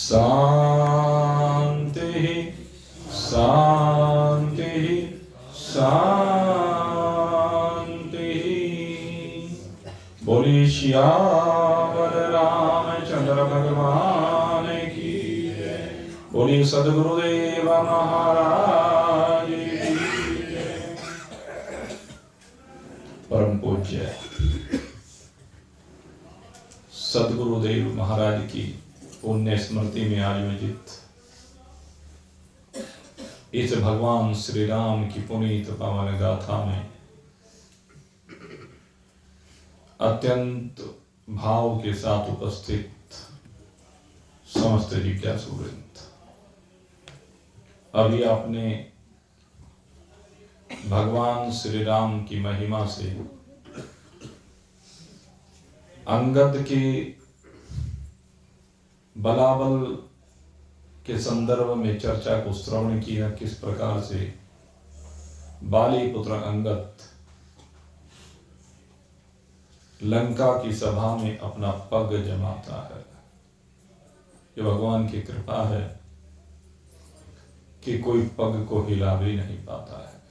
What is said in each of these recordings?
शांति शांति शांति। बोले श्यावर रामचंद्र भगवान की जय। बोले सद्गुरुदेव महाराज की जय। परम पूज्य सद्गुरुदेव महाराज की पुण्य स्मृति में आयोजित इस भगवान श्री राम की पुनीत पावन गाथा में अत्यंत भाव के साथ उपस्थित समस्त जिज्ञासु वृंद, अभी आपने भगवान श्री राम की महिमा से अंगद के बलाबल के संदर्भ में चर्चा को श्रवण किया, किस प्रकार से बाली पुत्र अंगद लंका की सभा में अपना पग जमाता है। ये भगवान की कृपा है कि कोई पग को हिला भी नहीं पाता है।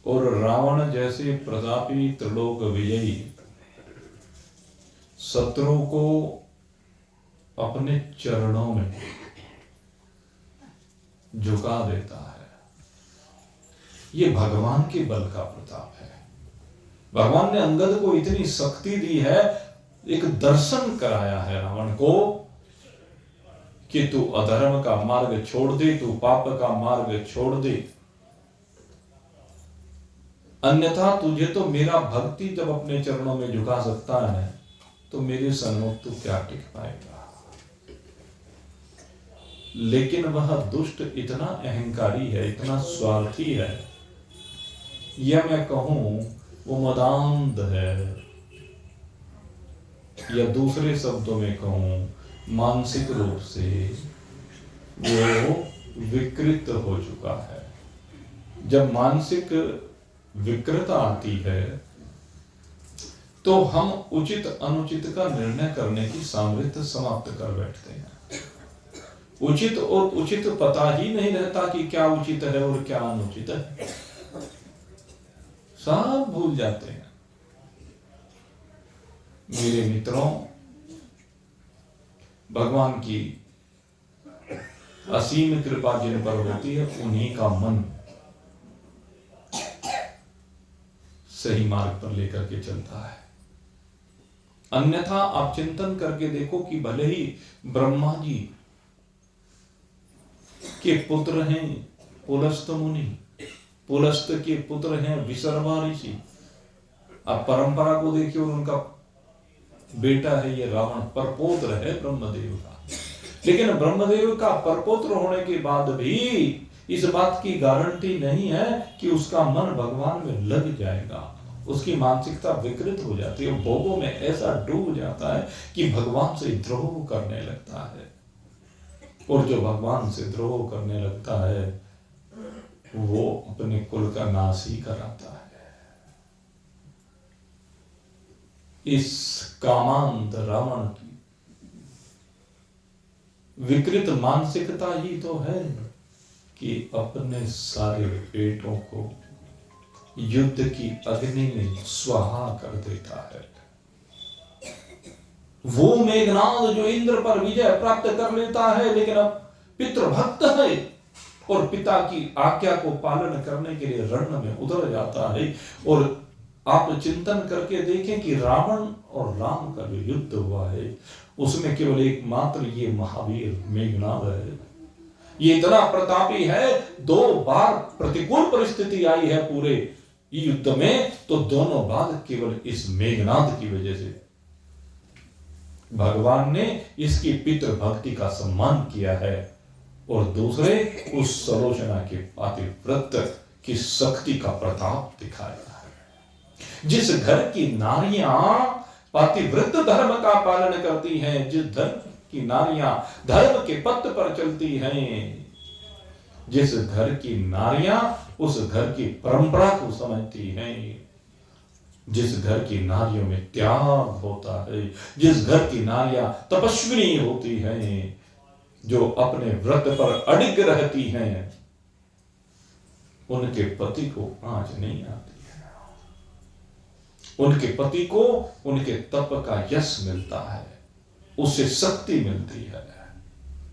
और रावण जैसे प्रतापी त्रिलोक विजयी शत्रु को अपने चरणों में झुका देता है। ये भगवान के बल का प्रताप है। भगवान ने अंगद को इतनी शक्ति दी है, एक दर्शन कराया है रावण को कि तू अधर्म का मार्ग छोड़ दे, तू पाप का मार्ग छोड़ दे, अन्यथा तुझे तो मेरा भक्ति जब अपने चरणों में झुका सकता है तो मेरे सन्मुख तू क्या टिक पाएगा। लेकिन वह दुष्ट इतना अहंकारी है, इतना स्वार्थी है, या मैं कहूं वो मदांध है, या दूसरे शब्दों में कहूं मानसिक रूप से वो विकृत हो चुका है। जब मानसिक विकृतता आती है तो हम उचित अनुचित का निर्णय करने की सामर्थ्य समाप्त कर बैठते हैं। उचित और उचित पता ही नहीं रहता कि क्या उचित है और क्या अनुचित है, सब भूल जाते हैं। मेरे मित्रों, भगवान की असीम कृपा जिन पर होती है उन्हीं का मन सही मार्ग पर लेकर के चलता है। अन्यथा आप चिंतन करके देखो कि भले ही ब्रह्मा जी के पुत्र हैं पुलस्त मुनि, पुलस्त के पुत्र हैं विशर्वा ऋषि, आप परंपरा को देखिए और उनका बेटा है ये रावण, परपौत्र है ब्रह्मदेव का। लेकिन ब्रह्मदेव का परपौत्र होने के बाद भी इस बात की गारंटी नहीं है कि उसका मन भगवान में लग जाएगा। उसकी मानसिकता विकृत हो जाती है, भोगों में ऐसा डूब जाता है कि भगवान से द्रोह करने लगता है। और जो भगवान से द्रोह करने लगता है वो अपने कुल का नाश ही कराता है। इस कामांध रावण की विकृत मानसिकता ही तो है कि अपने सारे बेटों को युद्ध की अग्नि में स्वाहा कर देता है। वो मेघनाद जो इंद्र पर विजय प्राप्त कर लेता है, लेकिन अब पितृभक्त है और पिता की आज्ञा को पालन करने के लिए रण में उतर जाता है। और आप चिंतन करके देखें कि रावण और राम का जो युद्ध हुआ है उसमें केवल एकमात्र ये महावीर मेघनाद है। ये इतना प्रतापी है, 2 बार प्रतिकूल परिस्थिति आई है पूरे युद्ध में, तो दोनों बार केवल इस मेघनाद की वजह से भगवान ने इसकी पितृभक्ति का सम्मान किया है। और दूसरे उस सलोचना के पातिव्रत की शक्ति का प्रताप दिखाया है। जिस घर की नारियां पातिव्रत धर्म का पालन करती हैं, जिस धर्म की नारियां धर्म के पथ पर चलती हैं, जिस घर की नारियां उस घर की परंपरा को समझती हैं, जिस घर की नारियों में त्याग होता है, जिस घर की नारियां तपस्विनी होती हैं, जो अपने व्रत पर अडिग रहती हैं, उनके पति को आंच नहीं आती है। उनके पति को उनके तप का यश मिलता है, उससे शक्ति मिलती है।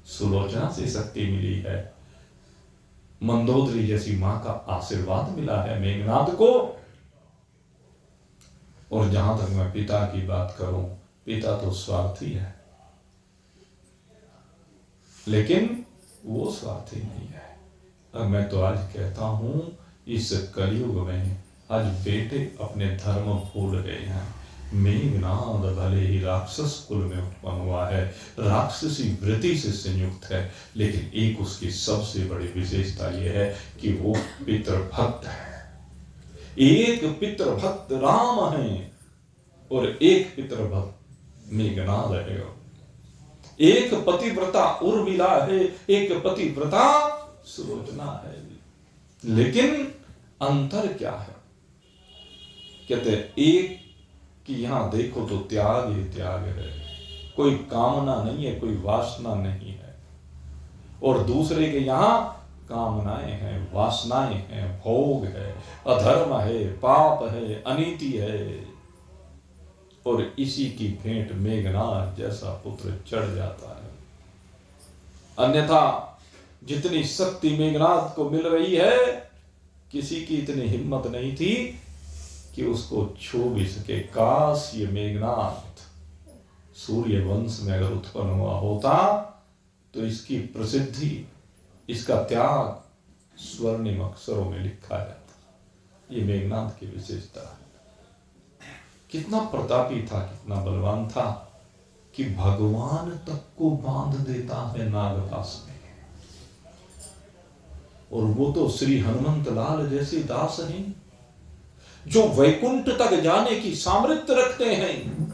सुलोचना से शक्ति मिली है, मंदोदरी जैसी मां का आशीर्वाद मिला है मेघनाद को। और जहां तक मैं पिता की बात करूं, पिता तो स्वार्थी है, लेकिन वो स्वार्थी नहीं है। अब मैं तो आज कहता हूं, इस कलयुग में आज बेटे अपने धर्म भूल गए हैं। मेघनाद भले ही राक्षस कुल में उत्पन्न हुआ है, राक्षसी वृत्ति से संयुक्त है, लेकिन एक उसकी सबसे बड़ी विशेषता यह है कि वो पितृभक्त है। एक पितृभक्त राम है और एक पितृभक्त मेघनाद है। एक पतिव्रता उर्मिला है, एक पतिव्रता सुलोचना है। लेकिन अंतर क्या है? कहते एक कि यहां देखो तो त्याग ही त्याग है, कोई कामना नहीं है, कोई वासना नहीं है। और दूसरे के यहां कामनाएं हैं, वासनाएं हैं, भोग है, अधर्म है, पाप है, अनीति है। और इसी की भेंट मेघनाद जैसा पुत्र चढ़ जाता है। अन्यथा जितनी शक्ति मेघनाद को मिल रही है, किसी की इतनी हिम्मत नहीं थी कि उसको छू भी सके। काश ये मेघनाद सूर्य वंश में अगर उत्पन्न हुआ होता तो इसकी प्रसिद्धि, इसका त्याग स्वर्णिम अक्षरों में लिखा जाता। ये मेघनाद की विशेषता है। कितना प्रतापी था, कितना बलवान था कि भगवान तक को बांध देता है नागपाश में। और वो तो श्री हनुमंत लाल जैसे दास हैं जो वैकुंठ तक जाने की सामर्थ्य रखते हैं।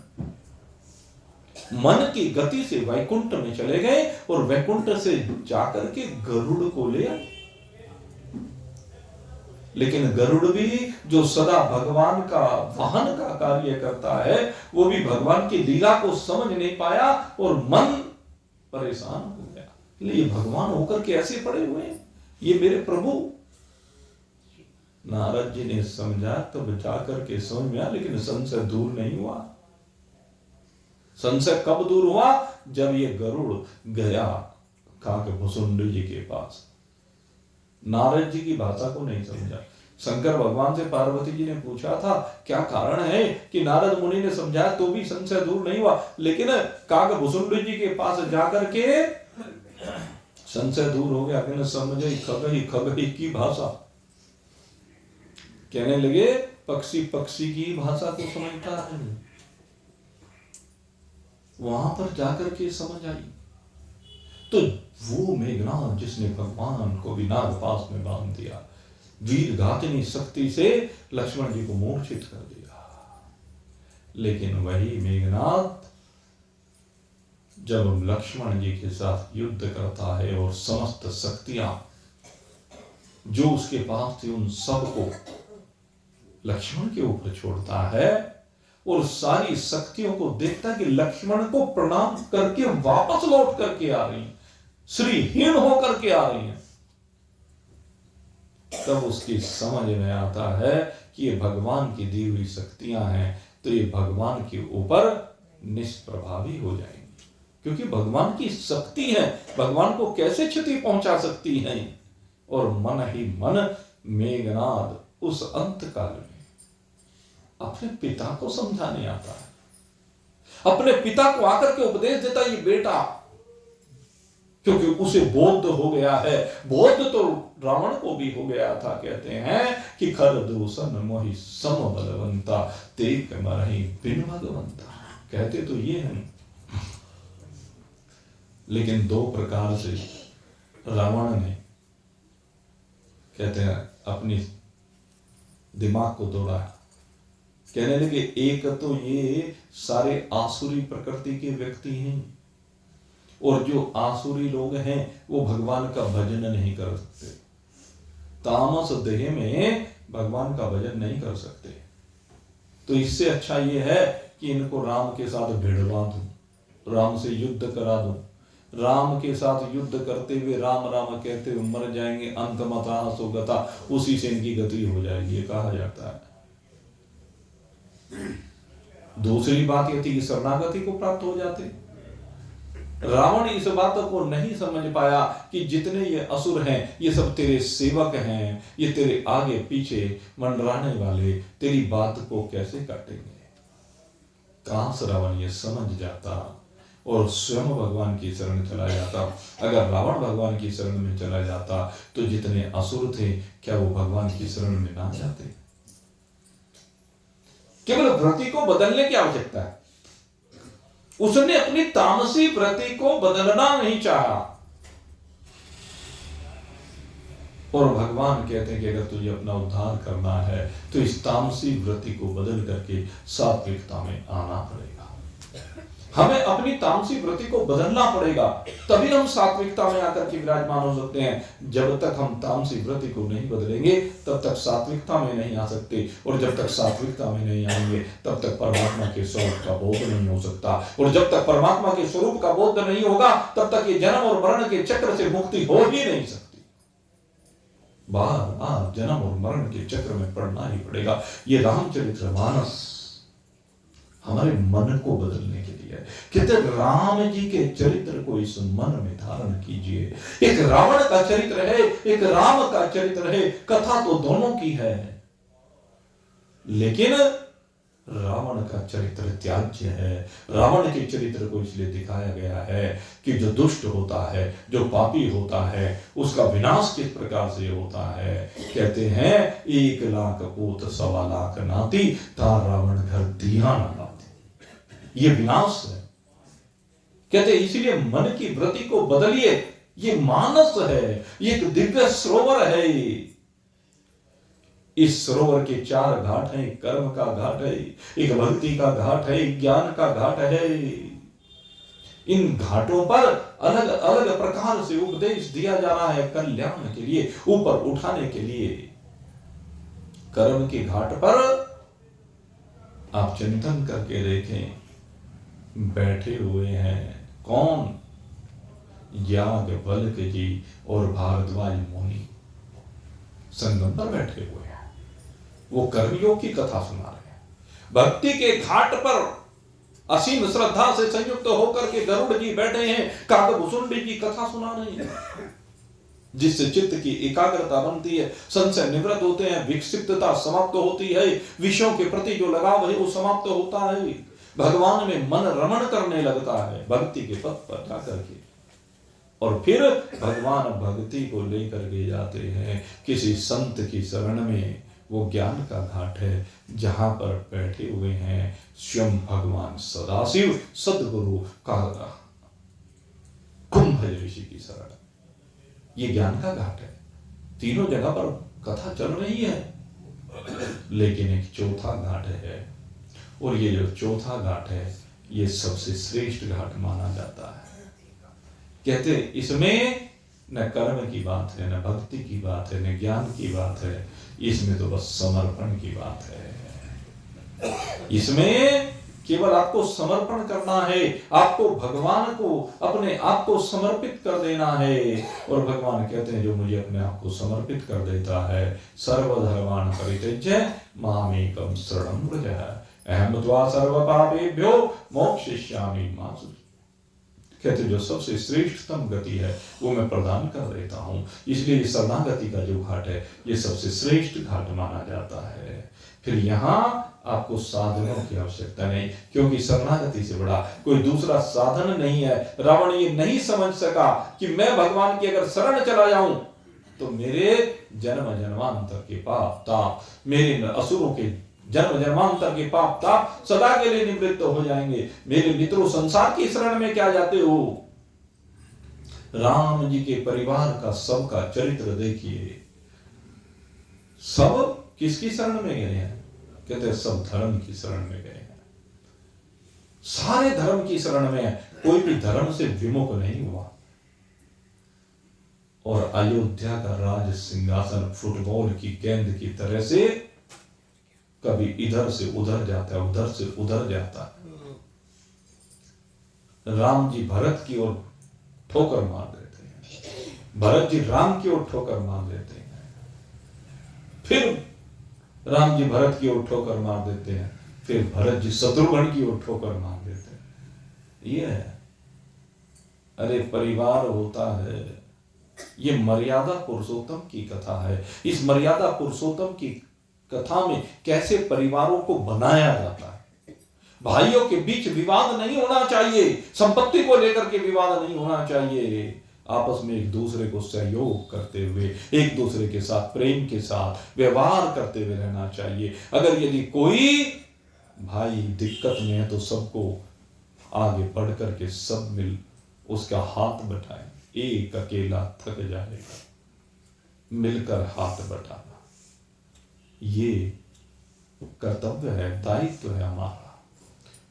मन की गति से वैकुंठ में चले गए और वैकुंठ से जाकर के गरुड़ को ले आए। लेकिन गरुड़ भी जो सदा भगवान का वाहन का कार्य करता है, वो भी भगवान की लीला को समझ नहीं पाया और मन परेशान हो गया। ये भगवान होकर के ऐसे पड़े हुए हैं, ये मेरे प्रभु। नारद जी ने समझा तब जाकर के समझ में आया, लेकिन संशय दूर नहीं हुआ। संशय कब दूर हुआ? जब ये गरुड़ गया काकभुसुंड जी के पास। नारद जी की भाषा को नहीं समझा। शंकर भगवान से पार्वती जी ने पूछा था क्या कारण है कि नारद मुनि ने समझाया तो भी संशय दूर नहीं हुआ, लेकिन काकभुसुंड जी के पास जाकर के संशय दूर हो गया। कहने समझे खगही की भाषा, कहने लगे पक्षी पक्षी की भाषा को समझता है। वहां पर जाकर के समझ आई। तो वो मेघनाद जिसने भगवान को भी नागपाश में बांध दिया, वीर घातनी शक्ति से लक्ष्मण जी को मूर्छित कर दिया। लेकिन वही मेघनाद जब लक्ष्मण जी के साथ युद्ध करता है और समस्त शक्तियां जो उसके पास थी उन सबको लक्ष्मण के ऊपर छोड़ता है और सारी शक्तियों को देखता है कि लक्ष्मण को प्रणाम करके वापस लौट करके आ रही हैं, श्रीहीन होकर के आ रही हैं। तब उसकी समझ में आता है कि ये भगवान की दी हुई शक्तियां हैं, तो ये भगवान के ऊपर निष्प्रभावी हो जाएंगी, क्योंकि भगवान की शक्ति है, भगवान को कैसे क्षति पहुंचा सकती है। और मन ही मन मेघनाद उस अंतकाल में अपने पिता को समझाने आता है, अपने पिता को आकर के उपदेश देता है, ये बेटा, क्योंकि उसे बोध हो गया है। बोध तो रावण को भी हो गया था। कहते हैं कि खर दूषण मोहि सम बलवंता तेक मरहि बिन भगवंता। कहते तो ये हैं, लेकिन दो प्रकार से रावण ने कहते हैं अपनी दिमाग को दौड़ाया। कहने लगे एक तो ये सारे आसुरी प्रकृति के व्यक्ति हैं, और जो आसुरी लोग हैं वो भगवान का भजन नहीं कर सकते, तामस देह में भगवान का भजन नहीं कर सकते। तो इससे अच्छा ये है कि इनको राम के साथ भिड़वा दूं, राम से युद्ध करा दूं, राम के साथ युद्ध करते हुए राम राम कहते हुए मर जाएंगे, अंतमता सुगता, उसी से इनकी गति हो जाएगी, ये कहा जाता है। दूसरी बात यह थी कि शरणागति को प्राप्त हो जाते। रावण इस बात को नहीं समझ पाया कि जितने ये असुर हैं ये सब तेरे सेवक हैं, ये तेरे आगे पीछे मंडराने वाले, तेरी बात को कैसे काटेंगे। काश रावण ये समझ जाता और स्वयं भगवान की शरण चला जाता। अगर रावण भगवान की शरण में चला जाता तो जितने असुर थे क्या वो भगवान की शरण में ना जाते। केवल वृत्ति को बदलने की आवश्यकता है, उसने अपनी तामसी वृत्ति को बदलना नहीं चाहा। और भगवान कहते हैं कि अगर तुझे अपना उद्धार करना है तो इस तामसी वृत्ति को बदल करके सात्विकता में आना पड़ेगा। हमें अपनी तामसी वृत्ति को बदलना पड़ेगा, तभी हम सात्विकता में आकर के विराजमान हो सकते हैं। जब तक हम तामसी वृत्ति को नहीं बदलेंगे तब तक सात्विकता में नहीं आ सकते, और जब तक सात्विकता में नहीं आएंगे तब तक परमात्मा के स्वरूप का बोध नहीं हो सकता, और जब तक परमात्मा के स्वरूप का बोध नहीं होगा तब तक ये जन्म और मरण के चक्र से मुक्ति हो ही नहीं सकती। बार बार जन्म और मरण के चक्र में पड़ना ही पड़ेगा। ये रामचरितमानस हमारे मन को बदलने के लिए कहते राम जी के चरित्र को इस मन में धारण कीजिए। एक रावण का चरित्र है, एक राम का चरित्र है, कथा तो दोनों की है, लेकिन रावण का चरित्र त्याज्य है। रावण के चरित्र को इसलिए दिखाया गया है कि जो दुष्ट होता है, जो पापी होता है, उसका विनाश किस प्रकार से होता है। कहते हैं 1 लाख पूत 1.25 लाख नाती, ता रावण घर दिया ना लाती। ये विनाश है। कहते इसलिए मन की वृत्ति को बदलिए। ये मानस है, ये एक दिव्य सरोवर है। इस सरोवर के 4 घाट हैं, कर्म का घाट है, एक भक्ति का घाट है, एक ज्ञान का घाट है। इन घाटों पर अलग अलग प्रकार से उपदेश दिया जा रहा है, कल्याण के लिए, ऊपर उठाने के लिए। कर्म के घाट पर आप चिंतन करके देखें, बैठे हुए हैं कौन? याज्ञवल्क्य जी और भारद्वाज मुनि संगम पर बैठे हुए हैं। वो कर्मयोग की कथा सुना रहे हैं। भक्ति के घाट पर असीम श्रद्धा से संयुक्त होकर के गरुड़ जी बैठे हैं, काकभुसुंडी की कथा सुना रहे हैं, जिससे चित्त की एकाग्रता बनती है, संशय निवृत्त होते हैं, विक्षिप्तता समाप्त होती है, विषयों के प्रति जो लगाव है वो समाप्त होता है, भगवान में मन रमण करने लगता है भक्ति के पथ पर जाकर के। और फिर भगवान भक्ति को लेकर के जाते हैं किसी संत की शरण में। वो ज्ञान का घाट है जहां पर बैठे हुए हैं स्वयं भगवान सदाशिव सदगुरु का कुंभ ऋषि की शरण। ये ज्ञान का घाट है। तीनों जगह पर कथा चल रही है, लेकिन एक चौथा घाट है, और ये जो चौथा घाट है ये सबसे श्रेष्ठ घाट माना जाता है। कहते इसमें न कर्म की बात है, न भक्ति की बात है, न ज्ञान की बात है, इसमें तो बस समर्पण की बात है। इसमें केवल आपको समर्पण करना है, आपको भगवान को अपने आप को समर्पित कर देना है। और भगवान कहते हैं जो मुझे अपने आप को समर्पित कर देता है, सर्वधर्मान् परित्यज्य मामेकं शरणं व्रज, अहं त्वा सर्वपापेभ्यो मोक्षयिष्यामि मा शुचः। कहते जो सबसे श्रेष्ठतम गति है वो मैं प्रदान कर देता हूं। इसलिए शरणागति का जो घाट है ये सबसे श्रेष्ठ घाट माना जाता है। फिर यहाँ आपको साधनों की आवश्यकता नहीं, क्योंकि शरणागति से बड़ा कोई दूसरा साधन नहीं है। रावण ये नहीं समझ सका कि मैं भगवान की अगर शरण चला जाऊं तो मेरे जन्म जन्मांतर के पाप ताप, मेरे असुरों के जन्म जन्मांतर के पाप ताप सदा के लिए निवृत्त हो जाएंगे। मेरे मित्रों, संसार की शरण में क्या जाते हो? राम जी के परिवार का सबका चरित्र देखिए, सब किसकी शरण में गए हैं? कहते सब धर्म की शरण में गए हैं, सारे धर्म की शरण में है, कोई भी धर्म से विमुख नहीं हुआ। और अयोध्या का राज सिंहासन फुटबॉल की गेंद की तरह से कभी इधर से उधर जाता है, उधर से उधर जाता है। राम जी भरत की ओर ठोकर मार देते हैं, भरत जी राम की ओर ठोकर मार देते हैं, फिर राम जी भरत की ओर ठोकर मार देते हैं, फिर भरत जी शत्रुघ्न की ओर ठोकर मार देते हैं। ये है, अरे परिवार होता है, ये मर्यादा पुरुषोत्तम की कथा है। इस मर्यादा पुरुषोत्तम की कथा में कैसे परिवारों को बनाया जाता है। भाइयों के बीच विवाद नहीं होना चाहिए, संपत्ति को लेकर के विवाद नहीं होना चाहिए, आपस में एक दूसरे को सहयोग करते हुए, एक दूसरे के साथ प्रेम के साथ व्यवहार करते हुए रहना चाहिए। अगर यदि कोई भाई दिक्कत में है तो सबको आगे बढ़ करके सब मिल उसका हाथ बटाएं। एक अकेला थक जाएगा, मिलकर हाथ बटाना ये कर्तव्य है, दायित्व है हमारा।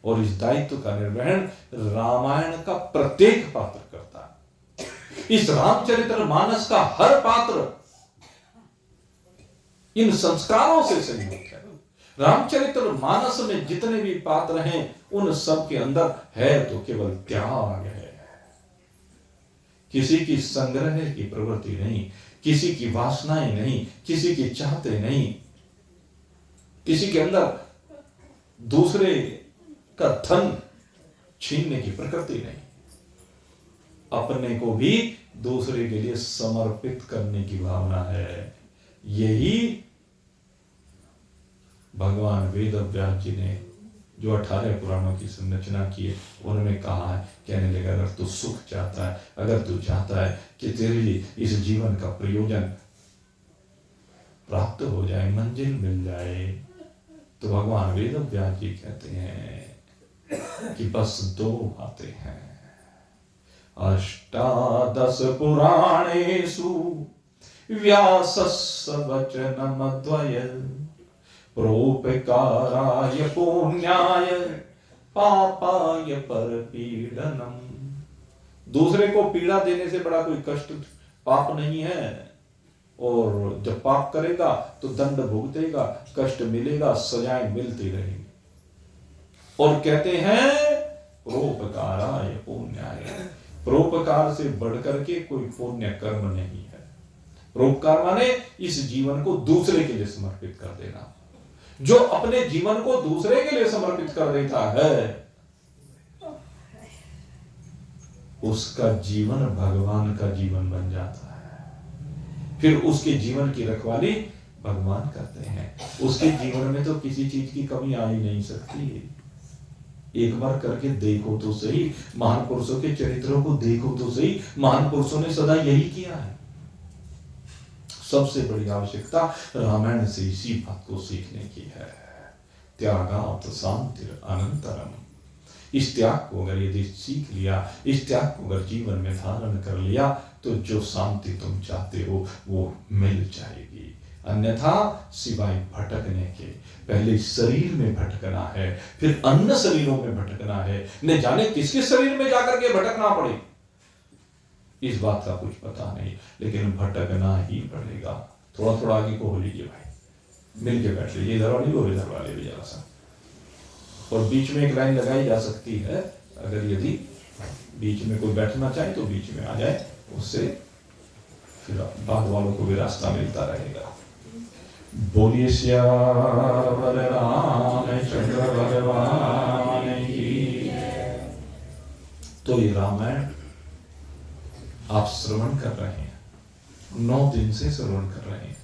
और इस दायित्व का निर्वहन रामायण का प्रत्येक पात्र करता है। इस रामचरितमानस का हर पात्र इन संस्कारों से संयुक्त है। रामचरितमानस में जितने भी पात्र हैं उन सब के अंदर है तो केवल त्याग है। किसी की संग्रह की प्रवृत्ति नहीं, किसी की वासनाएं नहीं, किसी की चाहते नहीं, किसी के अंदर दूसरे का धन छीनने की प्रकृति नहीं, अपने को भी दूसरे के लिए समर्पित करने की भावना है। यही भगवान वेदव्यास जी ने जो 18 पुराणों की संरचना की है उन्होंने कहा है, कहने लगा अगर तू सुख चाहता है, अगर तू चाहता है कि तेरे लिए इस जीवन का प्रयोजन प्राप्त हो जाए, मंजिल मिल जाए, तो भगवान वेदव्यास जी कहते हैं कि बस 2 बातें हैं। अष्टादश पुराणेषु व्यासस्य वचनमद्वयम् परोपकाराय पुण्याय पापाय परपीडनम्। दूसरे को पीड़ा देने से बड़ा कोई कष्ट पाप नहीं है। और जब पाप करेगा तो दंड भुगतेगा, कष्ट मिलेगा, सजाएं मिलती रहेंगी। और कहते हैं परोपकाराय पुण्याय, परोपकार से बढ़कर के कोई पुण्य कर्म नहीं है। परोपकार माने इस जीवन को दूसरे के लिए समर्पित कर देना। जो अपने जीवन को दूसरे के लिए समर्पित कर देता है उसका जीवन भगवान का जीवन बन जाता है। फिर उसके जीवन की रखवाली भगवान करते हैं। उसके जीवन में तो किसी चीज की कमी आ ही नहीं सकती। एक बार करके देखो तो सही, महान पुरुषों के चरित्रों को देखो तो सही। महान पुरुषों ने सदा यही किया है। सबसे बड़ी आवश्यकता रामायण से इसी बात को सीखने की है। त्यागात् शांतिर अनंतरम। इस त्याग को अगर यदि सीख लिया, इस त्याग को अगर जीवन में धारण कर लिया तो जो शांति तुम चाहते हो वो मिल जाएगी। अन्यथा सिवाय भटकने के, पहले शरीर में भटकना है, फिर अन्य शरीरों में भटकना है, न जाने किसके शरीर में जाकर के भटकना पड़े, इस बात का कुछ पता नहीं, लेकिन भटकना ही पड़ेगा। थोड़ा थोड़ा आगे को हो लीजिए भाई, मिल के बैठ लीजिए, इधर वाले को इधर वाले भी जरा सा। और बीच में एक लाइन लगाई जा सकती है, अगर यदि बीच में कोई बैठना चाहे तो बीच में आ जाए, उससे फिर बाद वालों को भी रास्ता मिलता रहेगा। बोलिए श्यावर रामचंद्र भगवान की। तो ये रामायण आप श्रवण कर रहे हैं, 9 दिन से श्रवण कर रहे हैं।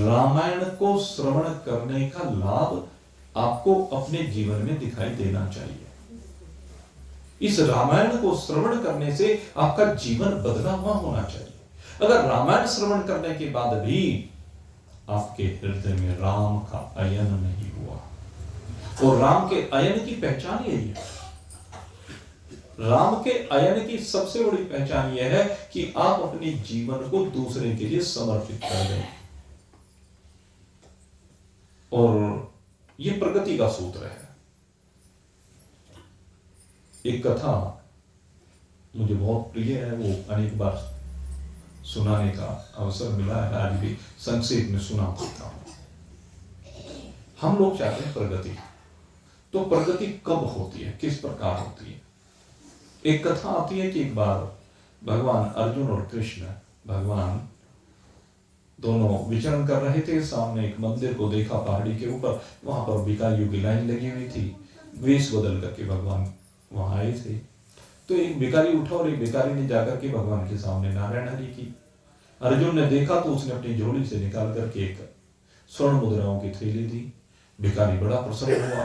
रामायण को श्रवण करने का लाभ आपको अपने जीवन में दिखाई देना चाहिए। इस रामायण को श्रवण करने से आपका जीवन बदला हुआ होना चाहिए। अगर रामायण श्रवण करने के बाद भी आपके हृदय में राम का अयन नहीं हुआ, और राम के अयन की पहचान यही है। राम के अयन की सबसे बड़ी पहचान यह है कि आप अपने जीवन को दूसरे के लिए समर्पित कर दें। और ये प्रगति का सूत्र है। एक कथा मुझे बहुत प्रिय है, वो अनेक बार सुनाने का अवसर मिला है, आज भी संक्षेप में सुना सकता हूं। हम लोग चाहते हैं प्रगति, तो प्रगति कब होती है, किस प्रकार होती है? एक कथा आती है कि एक बार भगवान अर्जुन और कृष्ण भगवान दोनों विचरण कर रहे थे। सामने एक मंदिर को देखा पहाड़ी के ऊपर, वहां पर भिखारियों की लाइन लगी हुई थी। वेश बदल करके भगवान वहां आए थे। तो एक भिखारी उठा और एक भिखारी ने जाकर के भगवान के सामने नारायण हरि की। अर्जुन ने देखा तो उसने अपनी झोली से निकाल करके एक स्वर्ण मुद्राओं की थैली दी। भिखारी बड़ा प्रसन्न हुआ,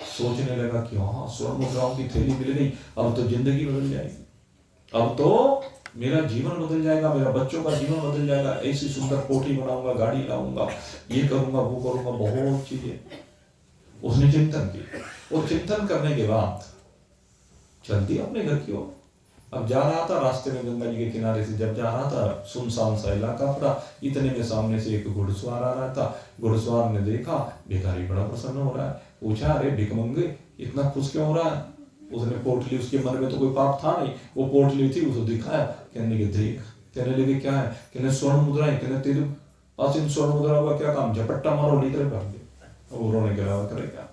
सोचने लगा कि हाँ, स्वर्ण मुद्राओं की थैली मिल गई, अब तो जिंदगी बदल जाएगी, अब तो मेरा जीवन बदल जाएगा, मेरा बच्चों का जीवन बदल जाएगा, ऐसी सुंदर कोठी बनाऊंगा, गाड़ी लाऊंगा, ये करूंगा, वो करूंगा, बहुत चीजें उसने चिंतन की। और चिंतन करने के बाद चल दिया अपने घर की ओर। अब जा रहा था, रास्ते में गंगा जी के किनारे से जब जा रहा था, सुनसान सा इलाका पड़ा, इतने में सामने से एक घुड़सवार आ रहा था। घुड़सवार ने देखा भिखारी बड़ा प्रसन्न हो रहा है, पूछा, अरे भिखमंगे इतना खुश क्यों हो रहा है? उसने पोटली, उसके मन में तो कोई पाप था नहीं, वो पोटली थी, उसको दिखाया, कहने लगे देख। कहने लगे क्या है? कहने स्वर्ण मुद्राएं। कहने तेरे पास इन स्वर्ण मुद्राओं का क्या काम? झपट्टा मारो, लेकर भाग गए। वो रोने के अलावा करेगा?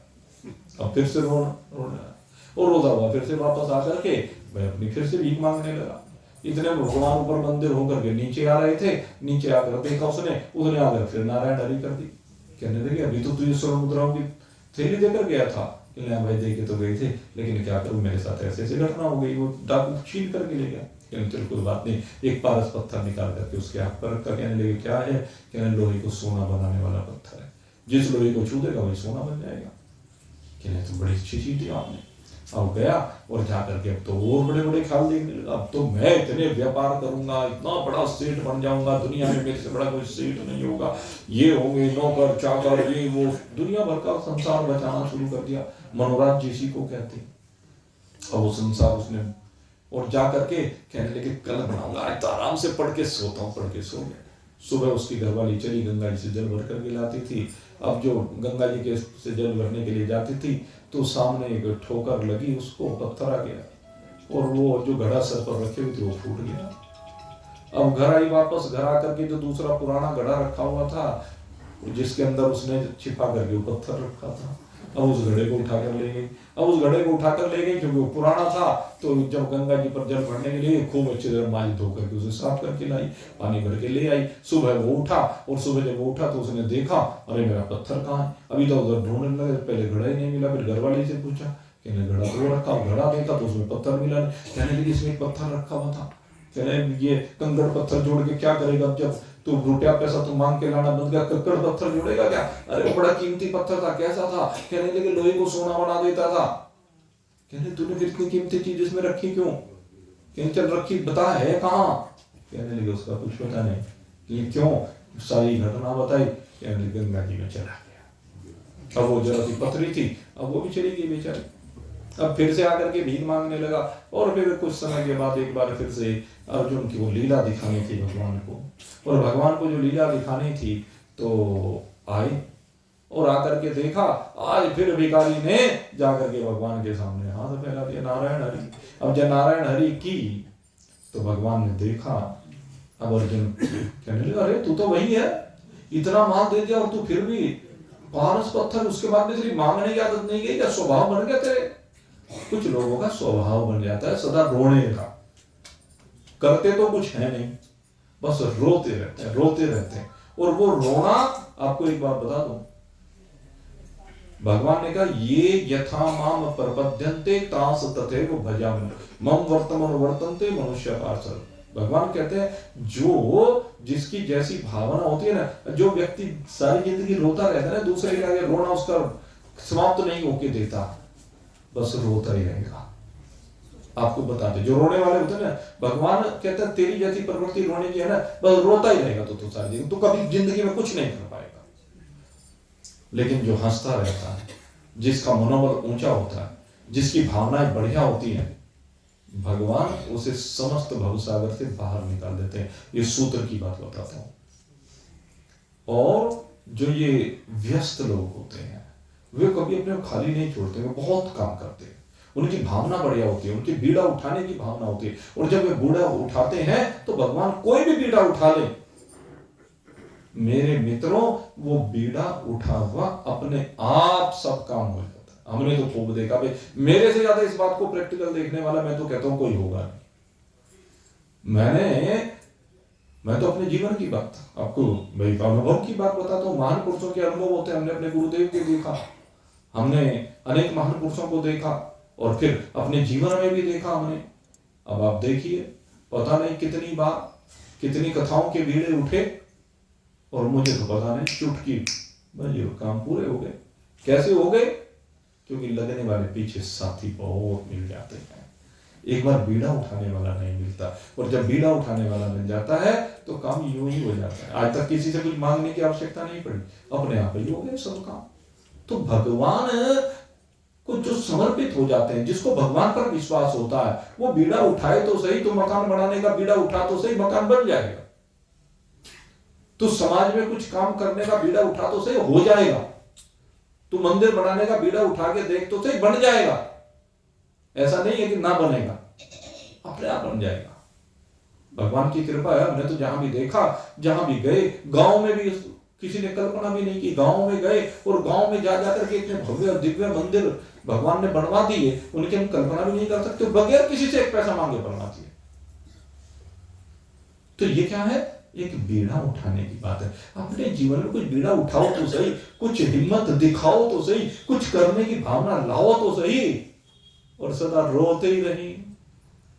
अब फिर से रोना और रोता हुआ फिर से वापस आकर के मैं अपनी फिर से भीख मांगने लगा। इतने में भगवान ऊपर मंदिर होकर के नीचे आ रहे थे। नीचे आकर देखा उसने आकर फिर नारायण हरि कर दी। कहने लगे अभी तो तुझे स्वर्ण मुद्राओं की थैली देकर गया था। भाई दे के तो गए थे, लेकिन क्या करूं, मेरे साथ ऐसे ऐसे घटना हो गई, वो डाकू छीन करके ले गया। चलो कोई बात नहीं, एक पारस पत्थर निकाल करके उसके हाथ पर रखा। कहने लगे क्या है? कहने लोहे को सोना बनाने वाला पत्थर है, जिस लोहे को छू देगा वही सोना बन जाएगा। कहने तो बड़ी अच्छी चीज दी आपने। अब गया और जाकर के अब तो और बड़े बड़े ख्याल देखने लगा, अब तो मैं इतने व्यापार करूंगा, इतना बड़ा सेठ बन जाऊंगा, दुनिया में मेरे से बड़ा कोई सेठ नहीं होगा, ये होंगे नौकर चाकर, ये वो, दुनिया भर का संसार बचाना शुरू कर दिया। मनोराज्य इसी को कहते हैं। अब वो संसार उसने और जा करके कहने लगे कल बनाऊंगा, आज तो आराम से पढ़ के सोता हूँ। पढ़ के सो गया। सुबह उसकी घरवाली चली, गंगा जी से जल भर करके लाती थी। अब जो गंगा जी के से जल भरने के लिए जाती थी तो सामने एक ठोकर लगी, उसको पत्थर आ गया और वो जो घड़ा सर पर रखे हुए थे वो फूट गया। अब घर आई वापस, घर आकर के जो दूसरा पुराना घड़ा रखा हुआ था जिसके अंदर उसने छिपा करके वो पत्थर रखा था, अब उस घड़े को उठाकर ले गई। अब उस घड़े को उठाकर ले गई क्योंकि वो पुराना था। तो जब गंगा जी पर जल भरने के लिए खूब अच्छी तरह मांझ धो करके उसे साफ करके लाई, पानी भर के ले आई। सुबह वो उठा और सुबह जब वो उठा तो उसने देखा, अरे मेरा पत्थर कहाँ है? अभी तो उधर ढूंढने लगे, पहले घड़ा ही नहीं मिला। फिर घर वाले से पूछा, कहने घड़ा तो रखा, घड़ा देखा तो उसमें पत्थर मिला नहीं। कहने लगे इसमें पत्थर रखा हुआ था। कहने ये कंकड़ पत्थर जोड़ के क्या करेगा? जब तो रुपया पैसा तो मांग के लाना बंद गया, कंकड़ पत्थर जोड़ेगा क्या? अरे बड़ा कीमती पत्थर था। कैसा था? कहने लगे लोहे को सोना बना देता था। कहने तूने फिर इतनी कीमती चीज इसमें रखी क्यों? कहने चल रखी, बता है कहाँ? कहने लगे उसका कुछ पता नहीं। कि क्यों? सारी घटना बताई। कहने लगे गंगा जी में चला गया। अब वो जरा सी पथरी थी, अब वो भी चली गई बेचारी। अब फिर से आकर के भीख मांगने लगा और फिर कुछ समय के बाद एक बार फिर से अर्जुन की वो लीला दिखानी थी भगवान को, और भगवान को जो लीला दिखानी थी तो आए और आकर के देखा, आज फिर भिखारी ने जाकर के भगवान के सामने हाथ फैला दिया, नारायण हरि। अब जब नारायण हरि की तो भगवान ने देखा। अब अर्जुन कहने लगा अरे तू तो वही है, इतना माल दे दिया और तू फिर भी पारस पत्थर, उसके बाद में तेरी मांगने की आदत नहीं गई क्या? स्वभाव बन गया तेरे? कुछ लोगों का स्वभाव बन जाता है सदा रोने का, करते तो कुछ है नहीं, बस रोते रहते हैं। और वो रोना, आपको एक बात बता दूं, भगवान ने कहा ये यथा माम प्रपद्यन्ते तास तथैव भजामि मम वर्तमान वर्तन्ते मनुष्य पार्षद। भगवान कहते हैं जो जिसकी जैसी भावना होती है ना, जो व्यक्ति सारी जिंदगी रोता रहता है ना, दूसरे के आगे रोना उसका समाप्त नहीं होके देता, बस रोता ही रहेगा। आपको बता दे, जो रोने वाले होते हैं ना, भगवान कहता है तेरी जैसी प्रवृत्ति रोने की है ना, बस रोता ही रहेगा तो सारी जिंदगी, तो कभी जिंदगी में कुछ नहीं कर पाएगा। लेकिन जो हंसता रहता है, जिसका मनोबल ऊंचा होता है, जिसकी भावनाएं बढ़िया होती हैं, भगवान उसे समस्त भवसागर से बाहर निकाल देते हैं। ये सूत्र की बात बताता हूं। और जो ये व्यस्त लोग होते हैं वे कभी अपने को खाली नहीं छोड़ते, वे बहुत काम करते हैं, उनकी भावना बढ़िया होती है, उनकी बीड़ा उठाने की भावना होती है। और जब वे बीड़ा उठाते हैं तो भगवान कोई भी बीड़ा उठा ले, मेरे मित्रों, वो बीड़ा उठा हुआ अपने आप सब काम हो जाता है। हमने तो खूब देखा भाई, मेरे से ज्यादा इस बात को प्रैक्टिकल देखने वाला मैं तो कहता हूं कोई होगा नहीं। मैं तो अपने जीवन की बात आपको भाई अनुभव की बात बताता हूँ। महान पुरुषों के अनुभव होते हैं, हमने अपने गुरुदेव के देखा, हमने अनेक महान पुरुषों को देखा और फिर अपने जीवन में भी देखा हमने। अब आप देखिए, पता नहीं कितनी बार कितनी कथाओं के बीड़े उठे और मुझे तो पता नहीं चुटकी बजे काम पूरे हो गए। कैसे हो गए? क्योंकि लगने वाले पीछे साथी बहुत मिल जाते हैं, एक बार बीड़ा उठाने वाला नहीं मिलता। और जब बीड़ा उठाने वाला मिल जाता है तो काम यूं ही हो जाता है। आज तक किसी से कुछ मांगने की आवश्यकता नहीं पड़ी, अपने आप ही हो गए सब काम। तो भगवान को जो समर्पित हो जाते हैं, जिसको भगवान पर विश्वास होता है, वो बीड़ा उठाए तो सही, तो मकान बनाने का बीड़ा उठा तो सही, मकान बन जाएगा। तो समाज में कुछ काम करने का बीड़ा उठा तो सही, हो जाएगा। तू मंदिर बनाने का बीड़ा उठा के देख तो सही, बन जाएगा। ऐसा नहीं है कि ना बनेगा, अपने आप बन जाएगा। भगवान की कृपा है। हमने तो जहां भी देखा, जहां भी गए, गांव में भी किसी ने कल्पना भी नहीं की, गांव में गए और गांव में जा जाकर के इतने भव्य और दिव्य मंदिर भगवान ने बनवा दिए, उनकी हम कल्पना भी नहीं कर सकते, बगैर किसी से एक पैसा मांगे बनवा दिए। तो ये क्या है? एक बीड़ा उठाने की बात है। अपने जीवन में कुछ बीड़ा उठाओ तो सही, कुछ हिम्मत दिखाओ तो सही, कुछ करने की भावना लाओ तो सही। और सदा रोते ही रही।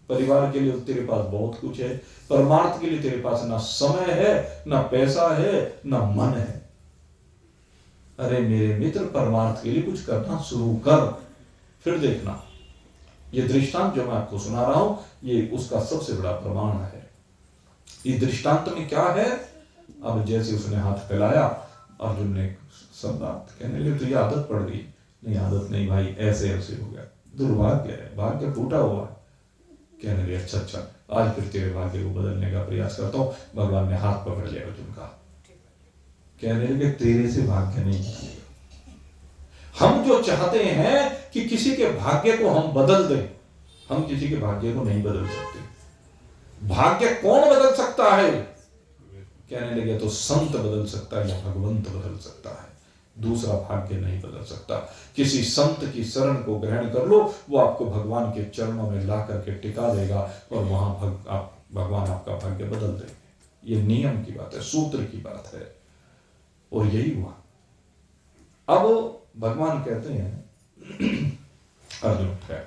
परिवार के लिए तेरे पास बहुत कुछ है, परमार्थ के लिए तेरे पास ना समय है, ना पैसा है, ना मन है। अरे मेरे मित्र, परमार्थ के लिए कुछ करना शुरू कर, फिर देखना। ये दृष्टांत जो मैं आपको सुना रहा हूं, ये उसका सबसे बड़ा प्रमाण है। इस दृष्टांत में क्या है? अब जैसे उसने हाथ फैलाया, अर्जुन ने सब बात कहने लगे, तो ये आदत पड़ गई। नहीं, आदत नहीं भाई, ऐसे ऐसे हो गया, दुर्भाग्य है, भाग्य टूटा हुआ है। कहने लगे अच्छा, आज फिर तेरे भाग्य को बदलने का प्रयास करता हूं। भगवान ने हाथ पकड़ लिया अर्जुन का, कहने लगे तेरे से भाग्य नहीं बदलेगा। हम जो चाहते हैं कि किसी के भाग्य को हम बदल दें, हम किसी के भाग्य को नहीं बदल सकते। भाग्य कौन बदल सकता है? कहने लगे तो संत बदल सकता है या भगवंत बदल सकता है, दूसरा भाग्य नहीं बदल सकता। किसी संत की शरण को ग्रहण कर लो, वो आपको भगवान के चरणों में ला करके टिका देगा और वहां भगवान आपका भाग्य बदल देंगे। ये नियम की बात है, सूत्र की बात है, और यही हुआ। अब भगवान कहते हैं अर्जुन उठा,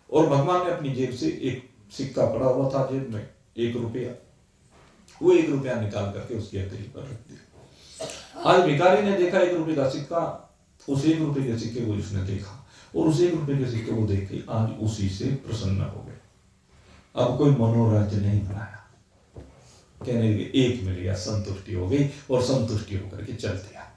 और भगवान ने अपनी जेब से एक सिक्का पड़ा हुआ था जेब में, 1 रुपया, वो 1 रुपया निकाल करके उसकी हथेली पर रख दिया। आज भिखारी ने देखा 1 रुपये का सिक्का, उस 1 रुपये के सिक्के को उसने देखा और उस 1 रुपये के सिक्के को देख के आज उसी से प्रसन्न हो गए। अब कोई मनोराज्य नहीं बनाया, कहने लगे 1 मिल गया, संतुष्टि हो गई, और संतुष्टि होकर के चल दिया।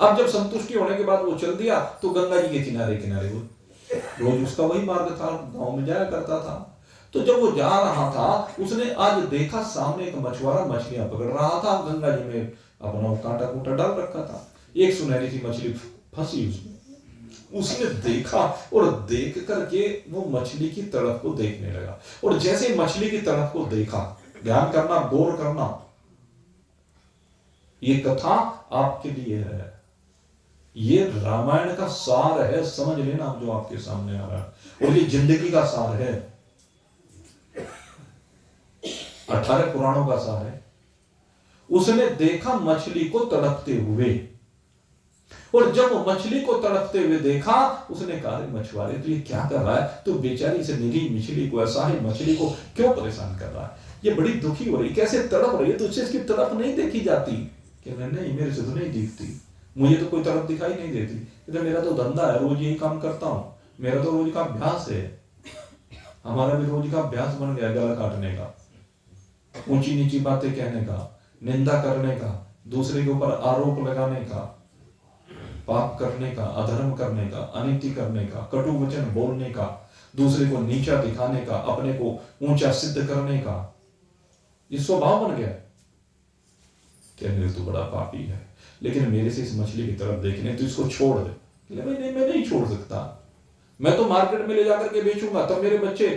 अब जब संतुष्टि होने के बाद वो चल दिया, तो गंगा जी के किनारे किनारे वो रोज उसका वही मार्ग था, गांव में जाया करता था। तो जब वो जा रहा था, उसने आज देखा सामने एक मछुआरा मछलियां पकड़ रहा था, गंगा जी में अपना कांटा कूटा डाल रखा था, एक सुनहरी सी मछली फंसी उसमें। उसने देखा और देख करके वो मछली की तरफ को देखने लगा, और जैसे मछली की तरफ को देखा, ध्यान करना, गौर करना, ये कथा आपके लिए है, ये रामायण का सार है, समझ लेना जो आपके सामने आ रहा है, और ये जिंदगी का सार है, 18 पुराणों का सार है। उसने देखा मछली को तड़पते हुए, और जब मछली को तड़पते हुए देखा, उसने कहा मछुआरे तो ये क्या कर रहा है, तो बेचारी से निरी मछली को, ऐसा ही मछली को क्यों परेशान कर रहा है, ये बड़ी दुखी हो रही, कैसे तड़प रही है, तो उससे इसकी तड़प नहीं देखी जाती। कि नहीं, मेरे से तो नहीं दिखती, मुझे तो कोई तरफ दिखाई नहीं देती, तो मेरा तो धंधा है, रोज यही काम करता हूं, मेरा तो रोज का अभ्यास है। हमारा भी रोज का अभ्यास बन गया गला काटने का, ऊंची नीची बातें कहने का, निंदा करने का, दूसरे के ऊपर आरोप लगाने का, पाप करने का, अधर्म करने का, अनीति करने का, कटु वचन बोलने का, दूसरे को नीचा दिखाने का, अपने को ऊंचा सिद्ध करने का, ये स्वभाव बन गया। कहने लगे तू बड़ा पापी है, लेकिन मेरे से इस मछली की तरफ देखने, तो इसको छोड़ दे। कहले भाई नहीं, मैं नहीं छोड़ सकता, मैं तो मार्केट में ले जाकर के बेचूंगा, तब मेरे बच्चे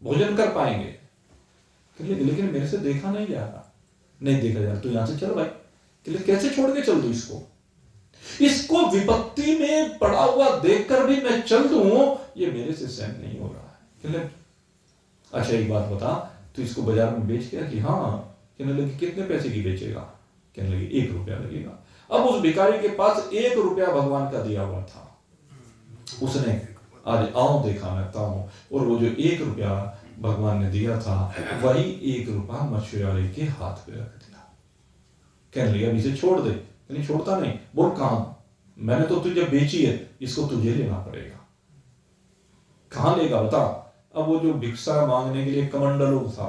भोजन कर पाएंगे। कहले लेकिन मेरे से देखा नहीं जा रहा। नहीं देखा जा रहा, तू यहां से चल भाई। कहले कैसे छोड़ के चल दूं इसको, इसको विपत्ति में पड़ा हुआ देखकर भी मैं चल दूं, ये मेरे से सहन नहीं हो रहा है। कहले अच्छा एक बात बता, तू इसको बाजार में बेच के? कि हाँ। कहने लगे कितने पैसे की बेचेगा? कहने लगे 1 रुपया लगेगा। अब उस भिखारी के पास 1 रुपया भगवान का दिया हुआ था, उसने आज आओ देखा मैं हूं, और वो जो 1 रुपया भगवान ने दिया था, वही 1 रुपया मछुआरे के हाथ में रख दिया। कहने लगे अब इसे छोड़ दे। नहीं छोड़ता नहीं। बोल कहां? मैंने तो तुझे बेची है, इसको तुझे लेना पड़ेगा। कहां लेगा बता? अब वो जो भिक्षा मांगने के लिए कमंडलू था,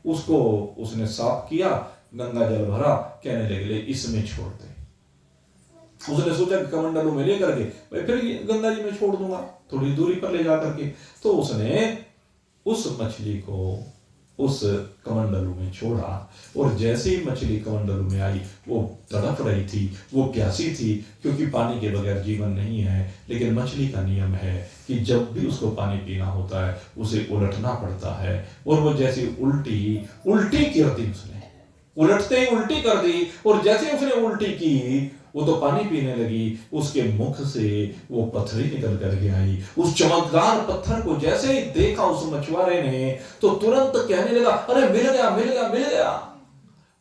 उसको उसने साफ किया, गंगा जल भरा, कहने लगे इसमें छोड़ दे। उसने सोचा कि कमंडलू में लेकर के भाई फिर गंगा जी में छोड़ दूंगा, थोड़ी दूरी पर ले जाकर के। तो उसने उस मछली को उस कमंडलू में छोड़ा, और जैसे ही मछली कमंडलू में आई, वो तड़प रही थी, वो प्यासी थी, क्योंकि पानी के बगैर जीवन नहीं है। लेकिन मछली का नियम है कि जब भी उसको पानी पीना होता है, उसे उलटना पड़ता है। और वो जैसे उल्टी कर दी, उसने उलटते ही उल्टी कर दी, और जैसे उसने उल्टी की, वो तो पानी पीने लगी, उसके मुख से वो पत्थरी निकल करके आई। उस चमकदार पत्थर को जैसे ही देखा उस मछुआरे ने, तो तुरंत कहने लगा अरे मिल गया मिल गया मिल गया।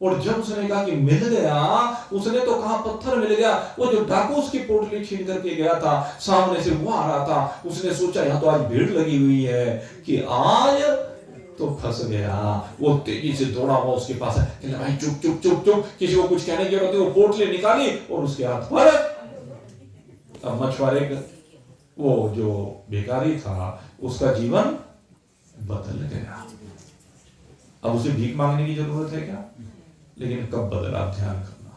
और जब उसने कहा कि मिल गया, उसने तो कहा पत्थर मिल गया। वो जो डाकू उसकी पोटली छीन करके गया था, सामने से वो आ रहा था, उसने सोचा यहां तो आज भीड़ लगी हुई है कि आज तो फंस गया। वो तेजी से दौड़ा हुआ उसके पास, कहने भाई चुप चुप चुप चुप, किसी को कुछ कहने की जरूरत नहीं। वो पोटली निकाली और उसके हाथ पर। अब मछुआरे वो जो भिखारी था, उसका जीवन बदल गया। अब उसे भीख मांगने की जरूरत है क्या? लेकिन कब बदला, ध्यान करना।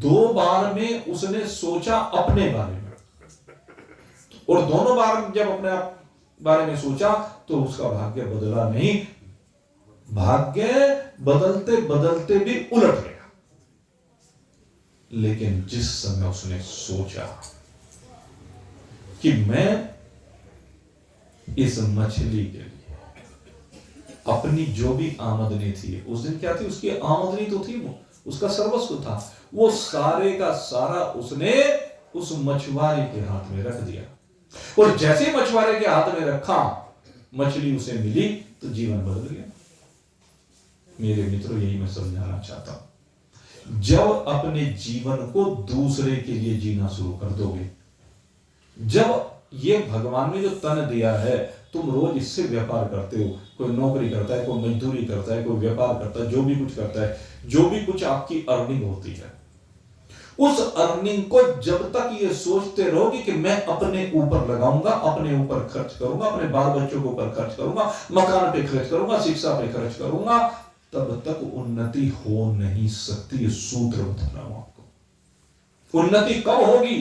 2 बार में उसने सोचा अपने बारे में, और दोनों बार जब अपने आप बारे में सोचा तो उसका भाग्य बदला नहीं, भाग्य बदलते बदलते भी उलट गया। लेकिन जिस समय उसने सोचा कि मैं इस मछली के लिए अपनी जो भी आमदनी थी, उस दिन क्या थी, उसकी आमदनी तो थी, वो उसका सर्वस्व था, वो सारे का सारा उसने उस मछुआरे के हाथ में रख दिया। और जैसे ही मछुआरे के हाथ में रखा, मछली उसे मिली, तो जीवन बदल गया। मेरे मित्रों, यही मैं समझाना चाहता हूं। जब अपने जीवन को दूसरे के लिए जीना शुरू कर दोगे, जब ये भगवान ने जो तन दिया है, तुम रोज इससे व्यापार करते हो, कोई नौकरी करता है, कोई मजदूरी करता है, कोई व्यापार करता है, जो भी कुछ करता है, जो भी कुछ आपकी अर्निंग होती है, उस अर्निंग को जब तक ये सोचते रहोगे कि मैं अपने ऊपर लगाऊंगा, अपने ऊपर खर्च करूंगा, अपने बाल बच्चों के ऊपर खर्च करूंगा, मकान पे खर्च करूंगा, शिक्षा पे खर्च करूंगा, तब तक उन्नति हो नहीं सकती। ये सूत्र बता रहा हूं आपको। उन्नति कब होगी?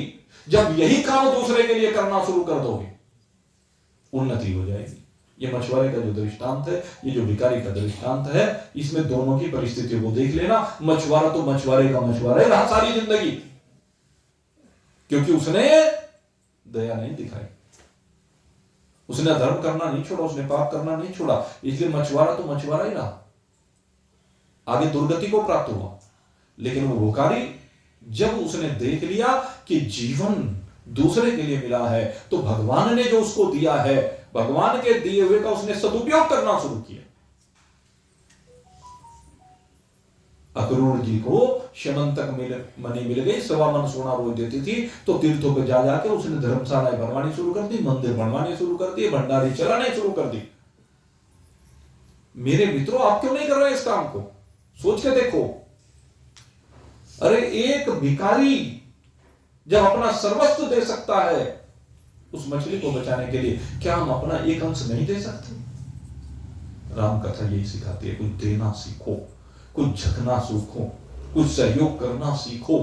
जब यही काम दूसरे के लिए करना शुरू कर दोगे, उन्नति हो जाएगी। ये मछुआरे का जो दृष्टांत है, ये जो भिखारी का दृष्टांत है, इसमें दोनों की परिस्थितियों को देख लेना। मछुआरा तो मछुआरे का मछुआरा रहा सारी जिंदगी, क्योंकि उसने दया नहीं दिखाई, उसने धर्म करना नहीं छोड़ा, उसने पाप करना नहीं छोड़ा, इसलिए मछुआरा तो मछुआरा ही रहा, आगे दुर्गति को प्राप्त हुआ। लेकिन वो भिखारी, जब उसने देख लिया कि जीवन दूसरे के लिए मिला है, तो भगवान ने जो उसको दिया है, भगवान के दिए हुए का उसने सदुपयोग करना शुरू किया। अक्रूर जी को शमंतक मणि मिल गई, 1.25 मन सोना रोज देती थी, तो तीर्थों पे जा जाके उसने धर्मशालाएं बनवानी शुरू कर दी, मंदिर बनवाने शुरू कर दिए, भंडारी चलाने शुरू कर दी। मेरे मित्रों, आप क्यों नहीं कर रहे इस काम को? सोच के देखो। अरे एक भिखारी जब अपना सर्वस्व दे सकता है उस मछली को बचाने के लिए, क्या हम अपना एक अंश नहीं दे सकते? राम कथा यही सिखाती है, कुछ देना सीखो, कुछ झकना सीखो, कुछ सहयोग करना सीखो,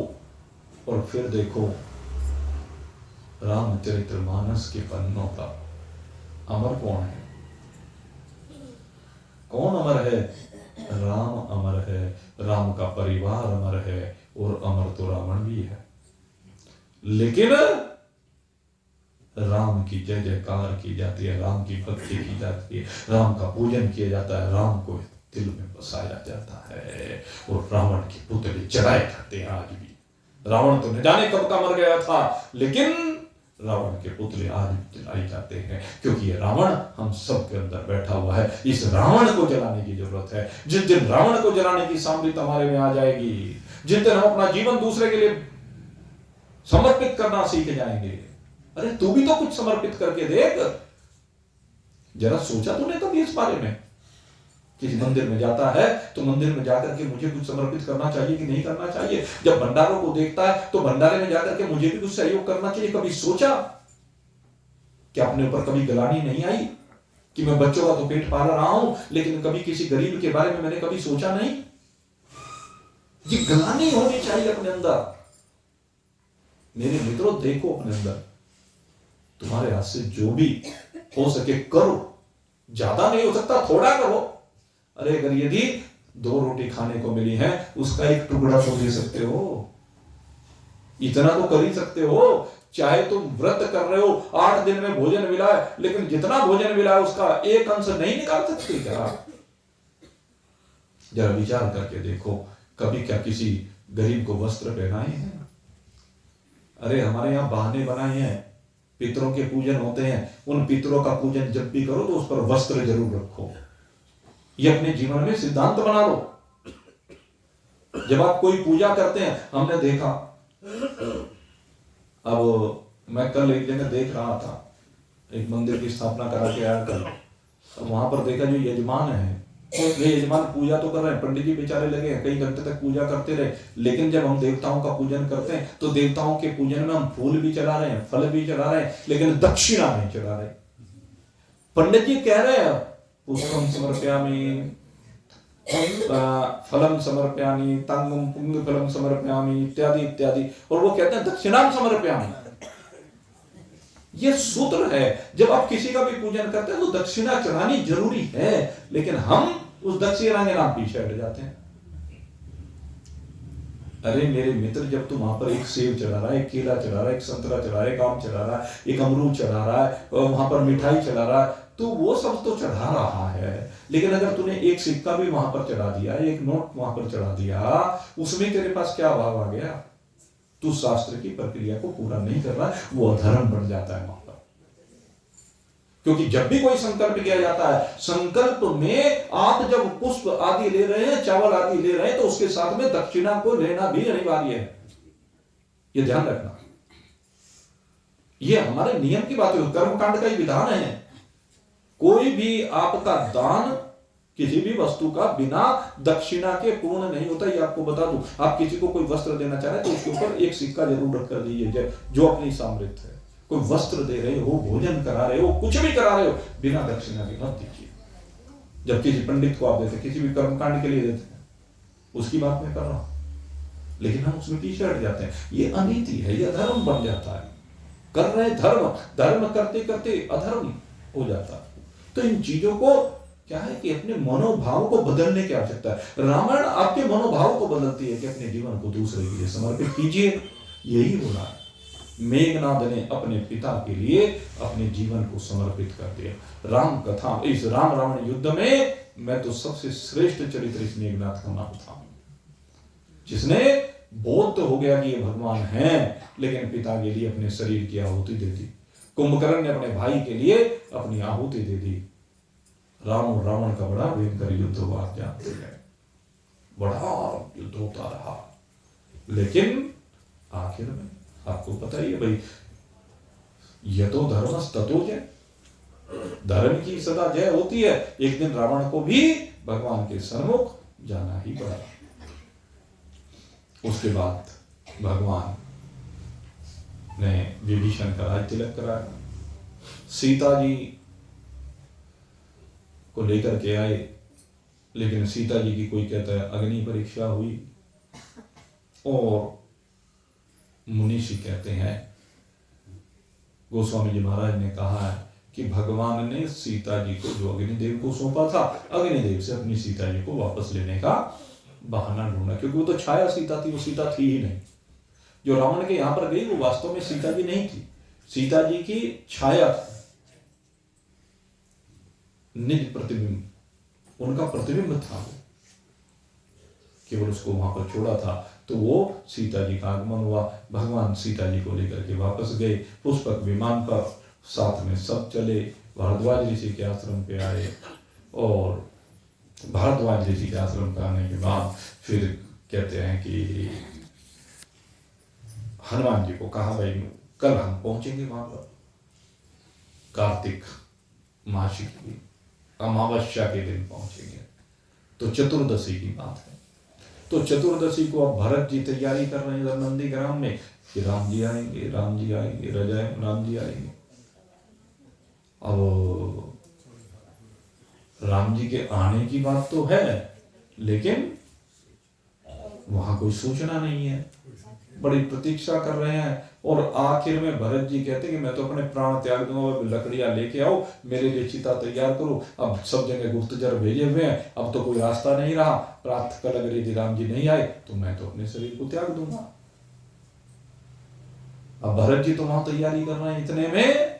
और फिर देखो रामचरितमानस के पन्नों पर अमर कौन है? कौन अमर है? राम अमर है, राम का परिवार अमर है, और अमर तो रावण भी है। लेकिन राम की जय जयकार की जाती है, राम की भक्ति की जाती है, राम का पूजन किया जाता है, राम को दिल में बसाया जाता है, और रावण के पुतले जलाए जाते हैं आज भी। रावण तो न जाने कब का मर गया था, लेकिन रावण के पुतले आज भी जलाए जाते हैं, क्योंकि ये रावण हम सब के अंदर बैठा हुआ है। इस रावण को जलाने की जरूरत है। जिस दिन रावण को जलाने की सामर्थ्य हमारे में आ जाएगी, जिस दिन हम अपना जीवन दूसरे के लिए समर्पित करना सीख जाएंगे। अरे तू भी तो कुछ समर्पित करके देख, जरा सोचा तूने कभी इस बारे में? किसी मंदिर में जाता है तो मंदिर में जाकर के मुझे कुछ समर्पित करना चाहिए कि नहीं करना चाहिए? जब भंडारों को देखता है तो भंडारे में जाकर के मुझे भी कुछ सहयोग करना चाहिए। कभी सोचा कि अपने ऊपर कभी गलानी नहीं आई कि मैं बच्चों का तो पेट पाल रहा हूं, लेकिन कभी किसी गरीब के बारे में मैंने कभी सोचा नहीं? ये गलानी होनी चाहिए अपने अंदर। मेरे मित्रों, देखो अपने अंदर, तुम्हारे हाथ से जो भी हो सके करो। ज्यादा नहीं हो सकता, थोड़ा करो। अरे अगर यदि 2 रोटी खाने को मिली है, उसका एक टुकड़ा तो दे सकते हो, इतना तो कर ही सकते हो। चाहे तुम व्रत कर रहे हो, 8 दिन में भोजन मिला है, लेकिन जितना भोजन मिला है उसका एक अंश नहीं निकाल सकते क्या? जरा विचार करके देखो, कभी क्या किसी गरीब को वस्त्र पहनाए हैं? अरे हमारे यहां बहाने बनाए हैं, पितरों के पूजन होते हैं, उन पितरों का पूजन जब भी करो तो उस पर वस्त्र जरूर रखो। ये अपने जीवन में सिद्धांत बना लो। जब आप कोई पूजा करते हैं, हमने देखा, अब मैं कल एक जगह देख रहा था, एक मंदिर की स्थापना करा के आया कल, तो वहां पर देखा जो यजमान है, ये यजमान पूजा तो कर रहे हैं, पंडित जी बेचारे लगे हैं, कई घंटे तक पूजा करते रहे, लेकिन जब हम देवताओं का पूजन करते हैं तो देवताओं के पूजन में हम फूल भी चढ़ा रहे हैं, फल भी चढ़ा रहे हैं, लेकिन दक्षिणा नहीं चढ़ा रहे। पंडित जी कह रहे हैं पुष्पम समर्पयामि, फलम समर्पयामि, तांगम पुंग फलम समर्पयामि, इत्यादि इत्यादि, और वो कहते हैं दक्षिणाम समर्पयामि। ये सूत्र है, जब आप किसी का भी पूजन करते हैं तो दक्षिणा चढ़ानी जरूरी है, लेकिन हम उस दक्षिणा के नाम पीछे हट जाते हैं। अरे मेरे मित्र, जब तुम वहां पर एक सेब चढ़ा रहा है, एक केला चढ़ा रहा है, एक संतरा चढ़ा रहा है, एक आम चढ़ा रहा है, एक अमरूद चढ़ा रहा है, वहां पर मिठाई चढ़ा रहा है, तो वो सब तो चढ़ा रहा है, लेकिन अगर तूने एक सिक्का भी वहां पर चढ़ा दिया, एक नोट वहां पर चढ़ा दिया, उसमें तेरे पास क्या भाव आ गया? तू शास्त्र की प्रक्रिया को पूरा नहीं कर रहा है, वो अधर्म बन जाता है वहां पर। क्योंकि जब भी कोई संकल्प किया जाता है, संकल्प में आप जब पुष्प आदि ले रहे हैं, चावल आदि ले रहे हैं, तो उसके साथ में दक्षिणा को लेना भी अनिवार्य है। ये ध्यान रखना, ये हमारे नियम की बात है, कर्मकांड का ही विधान है। कोई भी आपका दान किसी भी वस्तु का बिना दक्षिणा के पूर्ण नहीं होता। ये आपको बता दूं, आप किसी को कोई वस्त्र देना चाह रहे हैं तो उसके ऊपर एक सिक्का जरूर रख कर दीजिए, जो अपनी सामर्थ्य है। कोई वस्त्र दे रहे हो, भोजन करा रहे हो, कुछ भी करा रहे हो, बिना दक्षिणा के मत दीजिए। जब किसी पंडित को आप देते, किसी भी कर्मकांड के लिए देते हैं, उसकी बात मैं कर रहा हूं, लेकिन हम उसमें पीछे हट जाते हैं। ये अनीति है, ये अधर्म बन जाता है। कर रहे धर्म, धर्म करते करते अधर्म हो जाता है। तो इन चीजों को क्या है कि अपने मनोभाव को बदलने की आवश्यकता है। रामायण आपके मनोभाव को बदलती है कि अपने जीवन को दूसरे के लिए समर्पित कीजिए। यही हो रहा है। मेघनाद ने अपने पिता के लिए अपने जीवन को समर्पित कर दिया। राम कथा, इस राम रावण युद्ध में मैं तो सबसे श्रेष्ठ चरित्र इस मेघनाद का मानता हूं, जिसने बोध तो हो गया कि ये भगवान हैं, लेकिन पिता के लिए अपने शरीर की आहुति दे दी। कुंभकर्ण ने अपने भाई के लिए अपनी आहुति दे दी। राम और रावण का बड़ा भयंकर युद्ध हुआ, आप जानते हैं, बड़ा युद्ध होता रहा, लेकिन आखिर में आपको पता ही है भाई, यतो धर्मस् ततो जय, धर्म की सदा जय होती है। एक दिन रावण को भी भगवान के सन्मुख जाना ही पड़ा। उसके बाद भगवान ने विभीषण का राज तिलक कराया, सीता जी को लेकर के आए, लेकिन सीता जी की कोई कहता है अग्नि परीक्षा हुई, और मुनीषी कहते हैं, गोस्वामी जी महाराज ने कहा है कि भगवान ने सीता जी को जो अग्निदेव को सौंपा था, अग्निदेव से अपनी सीता जी को वापस लेने का बहाना ढूंढा, क्योंकि वो तो छाया सीता थी, वो सीता थी ही नहीं। जो रावण के यहां पर गई वो वास्तव में सीता जी नहीं थी, सीता जी की छाया थी, निज प्रतिबिंब, उनका प्रतिबिंब था वो, केवल उसको वहां पर छोड़ा था। तो वो सीता जी का आगमन हुआ, भगवान सीता जी को लेकर के वापस गए पुष्पक विमान पर, साथ में सब चले, भारद्वाज ऋषि के आश्रम पे आए, और भारद्वाज ऋषि के आश्रम पे आने के बाद फिर कहते हैं कि हनुमान जी को कहा भाई कल हम पहुंचेंगे वहां पर, कार्तिक मास की अमावस्या के दिन पहुंचेंगे, तो चतुर्दशी की बात है। तो चतुर्दशी को अब भरत जी तैयारी कर रहे हैं नंदीग्राम में कि राम जी आएंगे, राम जी आएंगे, राम जी आएंगे। अब राम जी के आने की बात तो है, लेकिन वहां कोई सूचना नहीं है, बड़ी प्रतीक्षा कर रहे हैं। और आखिर में भरत जी कहते कि मैं तो अपने प्राण त्याग दूंगा, लकड़ियां लेके आओ, मेरे लिए चिता तैयार करो। अब सब जगह गुप्तचर भेजे हुए हैं, अब तो कोई रास्ता नहीं रहा, प्रातः काल अगर यदि राम जी नहीं आए तो मैं तो अपने शरीर को त्याग दूंगा। अब भरत जी तो वहां तैयारी कर रहे हैं, इतने में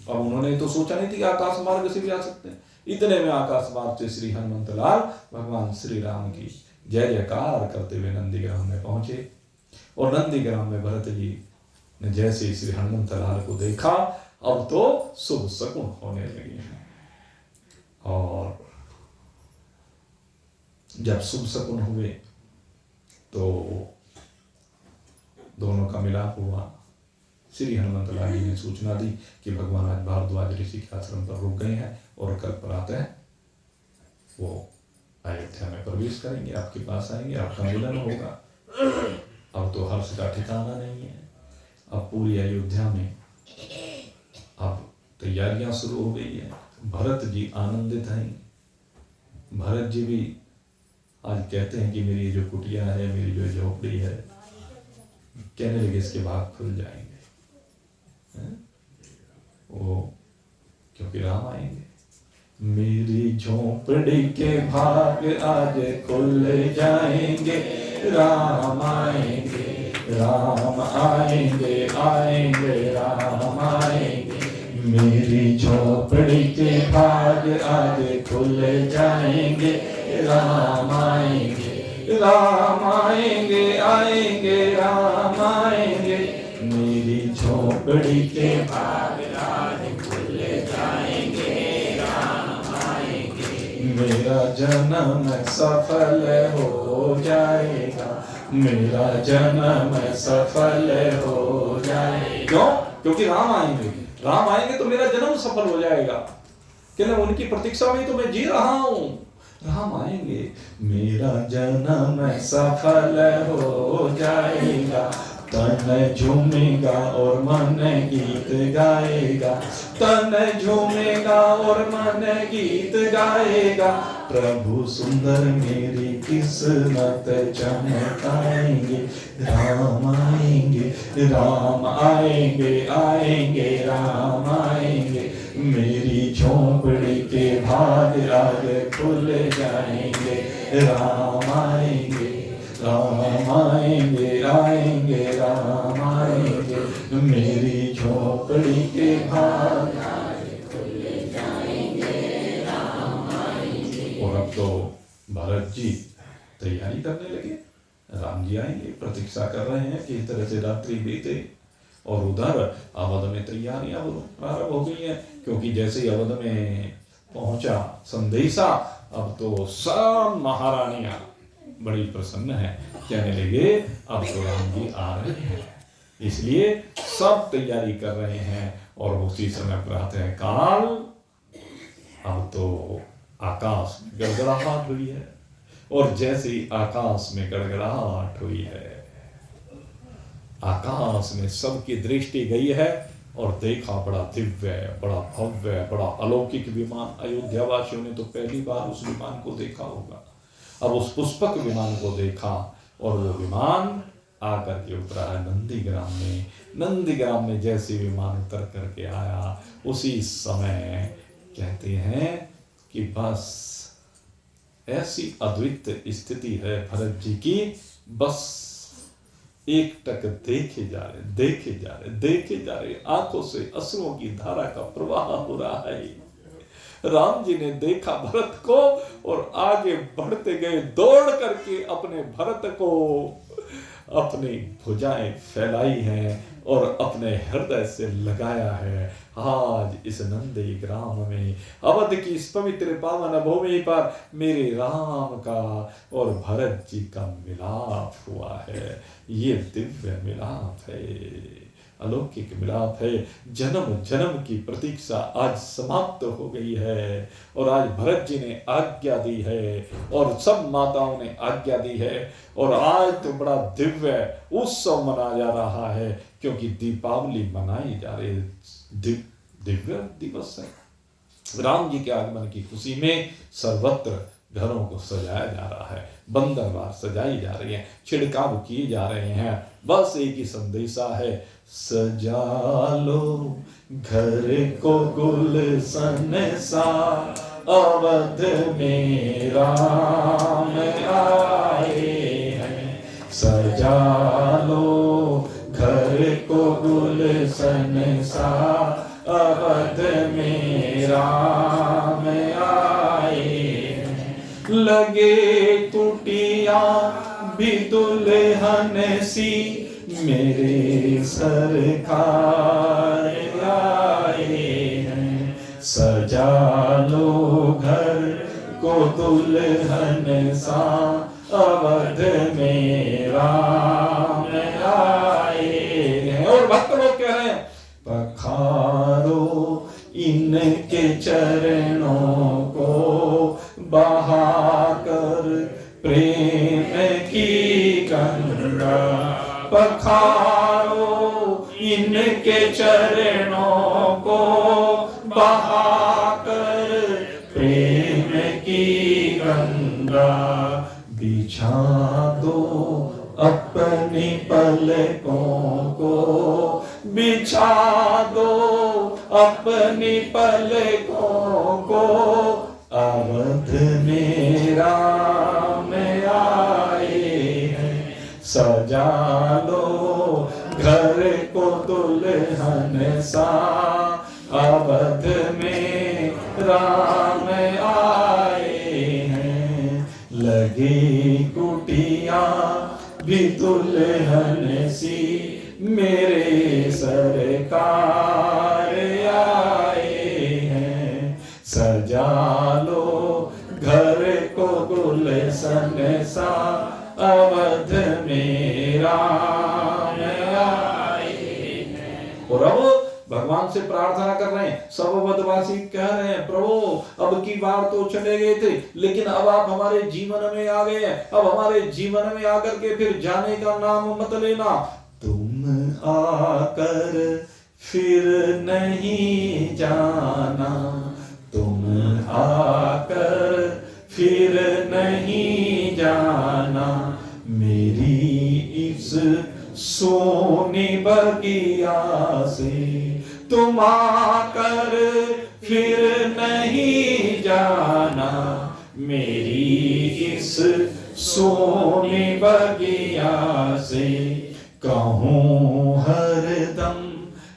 अब उन्होंने तो सोचा नहीं थी आकाश मार्ग से भी आ सकते हैं, इतने में आकाश मार्ग से श्री हनुमंत लाल भगवान श्री राम की जय जयकार करते हुए नंदीग्राम में पहुंचे। और नंदीग्राम में भरत जी ने जैसे श्री हनुमंत लाल को देखा, अब तो शुभ शकुन होने लगे हैं। और जब शुभ शकुन हुए तो दोनों का मिलाप हुआ। श्री हनुमंत लाल जी ने सूचना दी कि भगवान आज भारद्वाज ऋषि के आश्रम पर रुक गए हैं और कल प्रातः वो अयोध्या में प्रवेश करेंगे, आपके पास आएंगे, आपका मिलन होगा। अब तो हर्ष का ठिकाना नहीं है। अब पूरी अयोध्या में अब तैयारियां शुरू हो गई है। भरत जी आनंदित हैं। भरत जी भी आज कहते हैं कि मेरी जो कुटिया है, मेरी जो झोपड़ी है, कहने लगे इसके भाग खुल जाएंगे, वो क्योंकि राम आएंगे। मेरी झोपड़ी के भाग आज खुल जाएंगे, राम आएंगे, राम आएंगे, आएंगे राम आएंगे। मेरी झोपड़ी के भाग आज खुल जाएंगे, राम आएंगे, राम आएंगे, आएंगे राम आएंगे। मेरी झोपड़ी के भाग आज खुल जाएंगे, राम आएंगे। मेरा जन्म सफल हो जाएगा, मेरा जन्म सफल हो जाएगा। क्यों? क्योंकि राम आएंगे, राम आएंगे तो मेरा जन्म सफल हो जाएगा। कहना उनकी प्रतीक्षा में तो मैं जी रहा हूं, राम आएंगे, मेरा जन्म सफल हो जाएगा। तन झूमेगा और मन गीत गाएगा, तन झूमेगा और मन गीत गाएगा। प्रभु सुंदर मेरी किस्मत चमकाएंगे, राम आएंगे, राम आएंगे, आएंगे राम आएंगे। मेरी झोंपड़ी के भाग आज खुल जाएंगे, राम आएंगे, राम आएंगे, आएंगे राम आएंगे। मेरी झोपड़ी के भाग खुल जाएंगे, राम आएंगे। और अब तो भरत जी तैयारी करने लगे, राम जी आएंगे, प्रतीक्षा कर रहे हैं कि इस तरह से रात्रि बीते। और उधर अवध में तैयारियां प्रारंभ हो गई हैं, क्योंकि जैसे ही अवध में पहुंचा संदेशा, अब तो सब महारानियां बड़ी प्रसन्न है, कहने लगे अब तो राम जी आ रहे हैं, इसलिए सब तैयारी कर रहे हैं। और उसी समय प्रातः काल अब तो आकाश में गड़गड़ाहट हुई है। और जैसे ही आकाश में गड़गड़ाहट हुई है, आकाश में सबकी दृष्टि गई है और देखा बड़ा दिव्य, बड़ा भव्य, बड़ा अलौकिक विमान। अयोध्या वासियों ने तो पहली बार उस विमान को देखा होगा। अब उस पुष्पक विमान को देखा और वो विमान आकर के उतरा है नंदीग्राम में। नंदीग्राम में जैसे विमान उतर करके आया, उसी समय कहते हैं कि बस ऐसी अद्वितीय स्थिति है भरत जी की, बस एक टक देखे जा रहे, आंखों से अश्रुओं की धारा का प्रवाह हो रहा है। राम जी ने देखा भरत को और आगे बढ़ते गए, दौड़ करके अपने भरत को अपनी भुजाएं फैलाई हैं और अपने हृदय से लगाया है। आज इस नंदीग्राम में अवध की इस पवित्र पावन भूमि पर मेरे राम का और भरत जी का मिलाप हुआ है। ये दिव्य मिलाप है, अलौकिक मिलाप है। जन्म जन्म की प्रतीक्षा आज समाप्त हो गई है और आज भरत जी ने आज्ञा दी है और सब माताओं ने आज्ञा दी है और आज तो बड़ा दिव्य उत्सव मनाया जा रहा है, क्योंकि दीपावली मनाई जा रही है। दिव्य दिवस है। राम जी के आगमन की खुशी में सर्वत्र घरों को सजाया जा रहा है, बंदरवार सजाई जा रही है, छिड़काव किए जा रहे हैं। बस एक ही संदेशा है, सजा लो घर को गुलशन सा, अवध में राम आए हैं। सजा लो घर को गुलशन सा, अवध में राम आए हैं। लगे कुटिया भी दुल्हन सी, मेरे सरकार आए हैं। सजा लो घर को दुल्हन सा, अवध में राम आए हैं। और भक्त लोग कह रहे हैं, पखारो इनके चरणों को, बहाकर प्रेम की गंगा। पखारो इनके चरणों को, बहाकर प्रेम की गंगा। बिछा दो अपनी पलकों को, बिछा दो अपनी पलकों को, अवध में राम आए हैं। सजा लो घर को दुल्हन सा, अवध में राम आए हैं। लगी कुटिया भी दुल्हन सी, मेरे सरकार आए हैं। सजा लो घर को गुलशन सा, अवध में राम आए हैं। और अब भगवान से प्रार्थना कर रहे हैं, सब अवधवासी कह रहे हैं, प्रभु अब की बार तो चले गए थे, लेकिन अब आप हमारे जीवन में आ गए हैं, अब हमारे जीवन में आकर के फिर जाने का नाम मत लेना। तुम आकर फिर नहीं जाना, तुम आकर फिर नहीं जाना। मेरी इस सोनी बगिया से तुम आकर फिर नहीं जाना। मेरी इस सोनी बगिया से कहूँ हरदम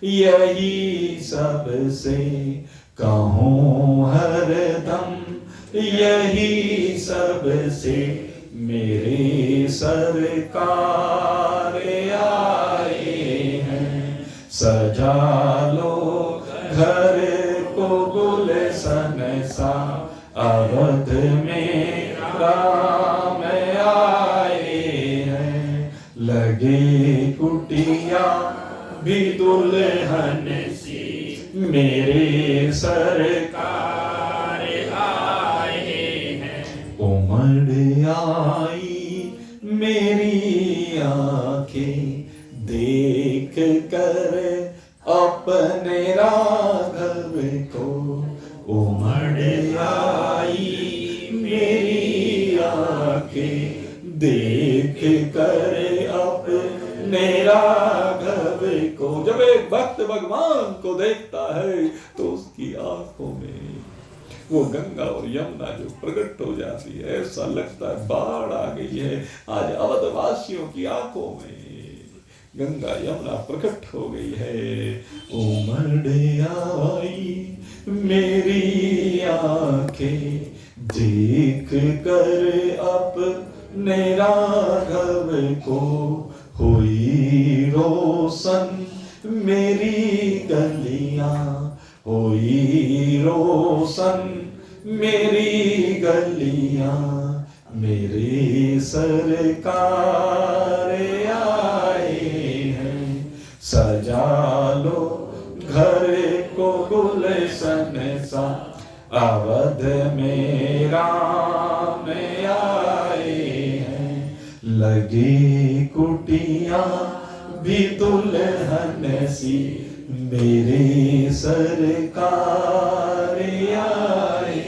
यही सबसे, कहूँ हरदम यही सबसे, मेरे सरकार आए हैं। सजा लो घर को गुलशन सा, अवध में राम आए हैं। लगे कुटिया भी दुल्हन सी, मेरे सरकार आए हैं। उमड़ आई मेरी आंखें देख कर अपने राघव को, उमड़ आई मेरी आंखें देख कर अपने राघव को। जब एक भक्त भगवान को देखता है तो उसकी आंखों में वो गंगा और यमुना जो प्रकट हो जाती है, ऐसा लगता है बाढ़ आ गई है। आज अवधवासियों की आंखों में गंगा यमुना प्रकट हो गई है। उमड़ आई मेरी आंखें देख कर अपने राघव को, हुई रोशन मेरी गलियां, हुई रोशन मेरी गलियां, मेरे सरकार आए हैं, सजा लो घर को गुलशन सा, अवध में राम आए हैं, लगी कुटिया भी दुल्हन सी, मेरे सरकार आए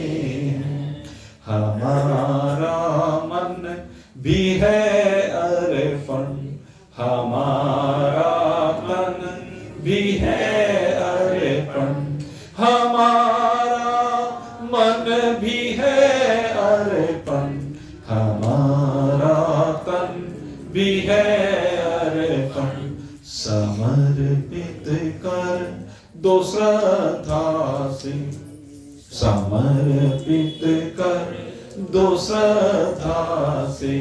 हैं, हमारा मन भी है अर्पण, हमारा मन भी है अर्पण, हमारा मन भी है अर्पण, हमारा तन भी है अर्पण, समर्पित कर दो श्रद्धा से, समर्पित कर दो श्रद्धा से,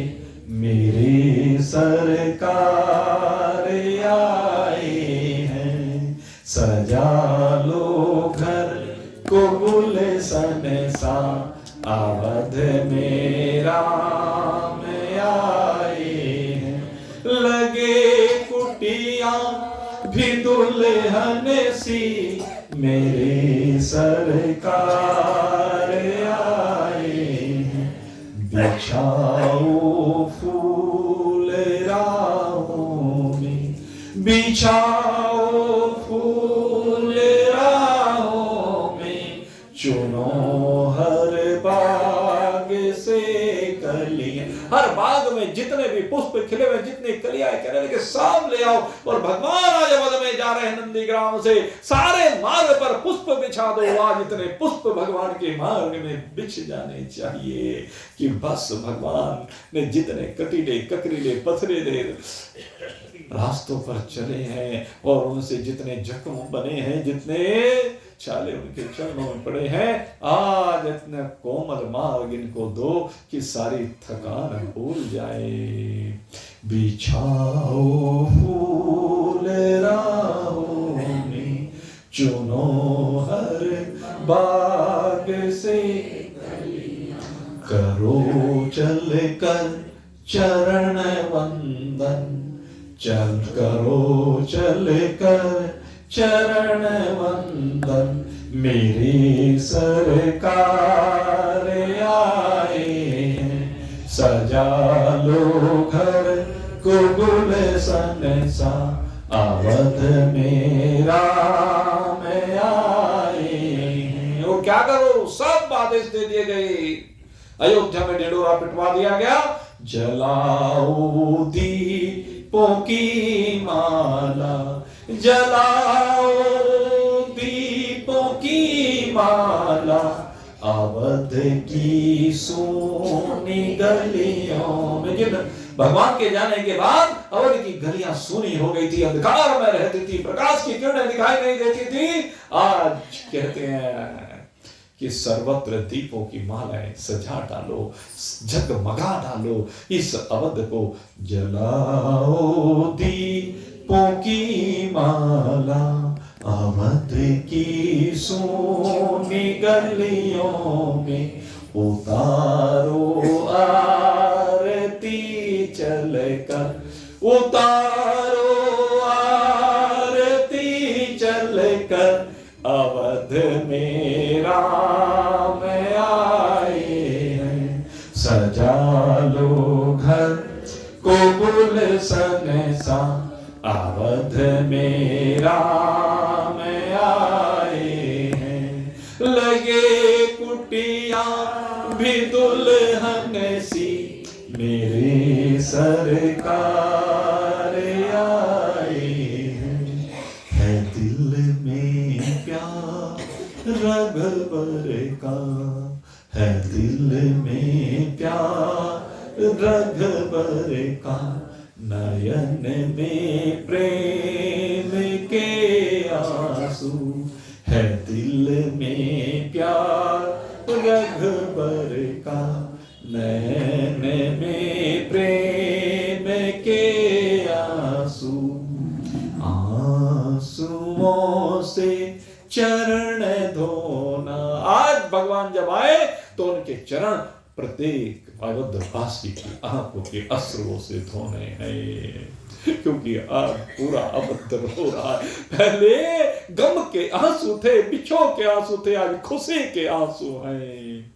मेरे सरकार आए हैं, सजा लो घर को गुलशन सा, अवध में राम आए हैं, लगे कुटिया भी दुल्हन सी, मेरे सरकार आए हैं, बिछाओ फूल राहों में, बिछाओ फूल राहों में, चुनो हर बाग से कलियां, हर बाग में जितने भी पुष्प खिले हुए, जितनी कलियां कहने लगे सब ले आओ। और भगवान आज अवध में जा रहे हैं नंदीग्राम से, सारे मार्ग पर पुष्प बिछा दो। आज इतने पुष्प भगवान के मार्ग में बिछ जाने चाहिए कि बस भगवान ने जितने कटीले ककरीले पथरीले रास्तों पर चले हैं और उनसे जितने जख्म बने हैं, जितने छाले उनके चरणों में पड़े हैं, आज इतना कोमल मार्ग इनको दो कि सारी थकान भूल जाए। बिछाओ फूल राहों में, चुनो हर बाग से, करो चल कर चरण वंदन, चल करो चल कर चरण वंदन, मेरे सरकार आए हैं, सजा लो घर को गुलशन सा, अवध में राम आए हैं। और क्या करो, सब आदेश दे दिए गए। अयोध्या में ढिंढोरा पिटवा दिया गया, जलाओ दीपों की माला, जलाओ दीपों की माला, अवध की सोनी गलियों में। जिन भगवान के जाने के बाद अवध की गलियां सूनी हो गई थी, अंधकार में रहती थी, प्रकाश की किरणें दिखाई नहीं देती थी। आज कहते हैं कि सर्वत्र दीपों की मालाएं सजा डालो, जगमगा डालो इस अवध को। जलाओ दीपों की माला, अवध की सोनी गलियों में, उतारो आरती चलकर, उतारो आरती चलकर, अवध में राम आए हैं, सजा लो घर को गुलशन सा, अवध में राम आए हैं, लगे कुटिया भी दुल्हन सी, मेरे सरकार आए हैं। रघुवर का है दिल में प्यार, रघुवर का नयन में प्रेम के आंसू, है दिल में प्यार, रघुवर का नयन में प्रेम के आंसू। आंसुओं से चरण धोना। आज भगवान जब आए तो उनके चरण प्रत्येक अवधवासी की आंखों के अश्रुओं से धोने हैं, क्योंकि आज पूरा अवध रो रहा है। पहले गम के आंसू थे, बिछो के आंसू थे, आज खुशी के आंसू हैं।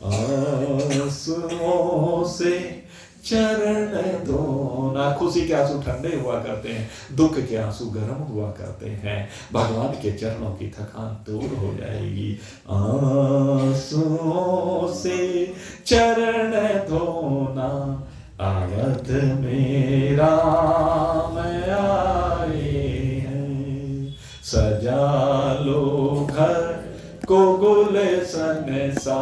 आंसुओं से चरण धोना। खुशी के आंसू ठंडे हुआ करते हैं, दुख के आंसू गर्म हुआ करते हैं। भगवान के चरणों की थकान दूर हो जाएगी। आंसुओं से चरण धोना, अवध में राम आए हैं। सजा लो घर को गुलशन सा,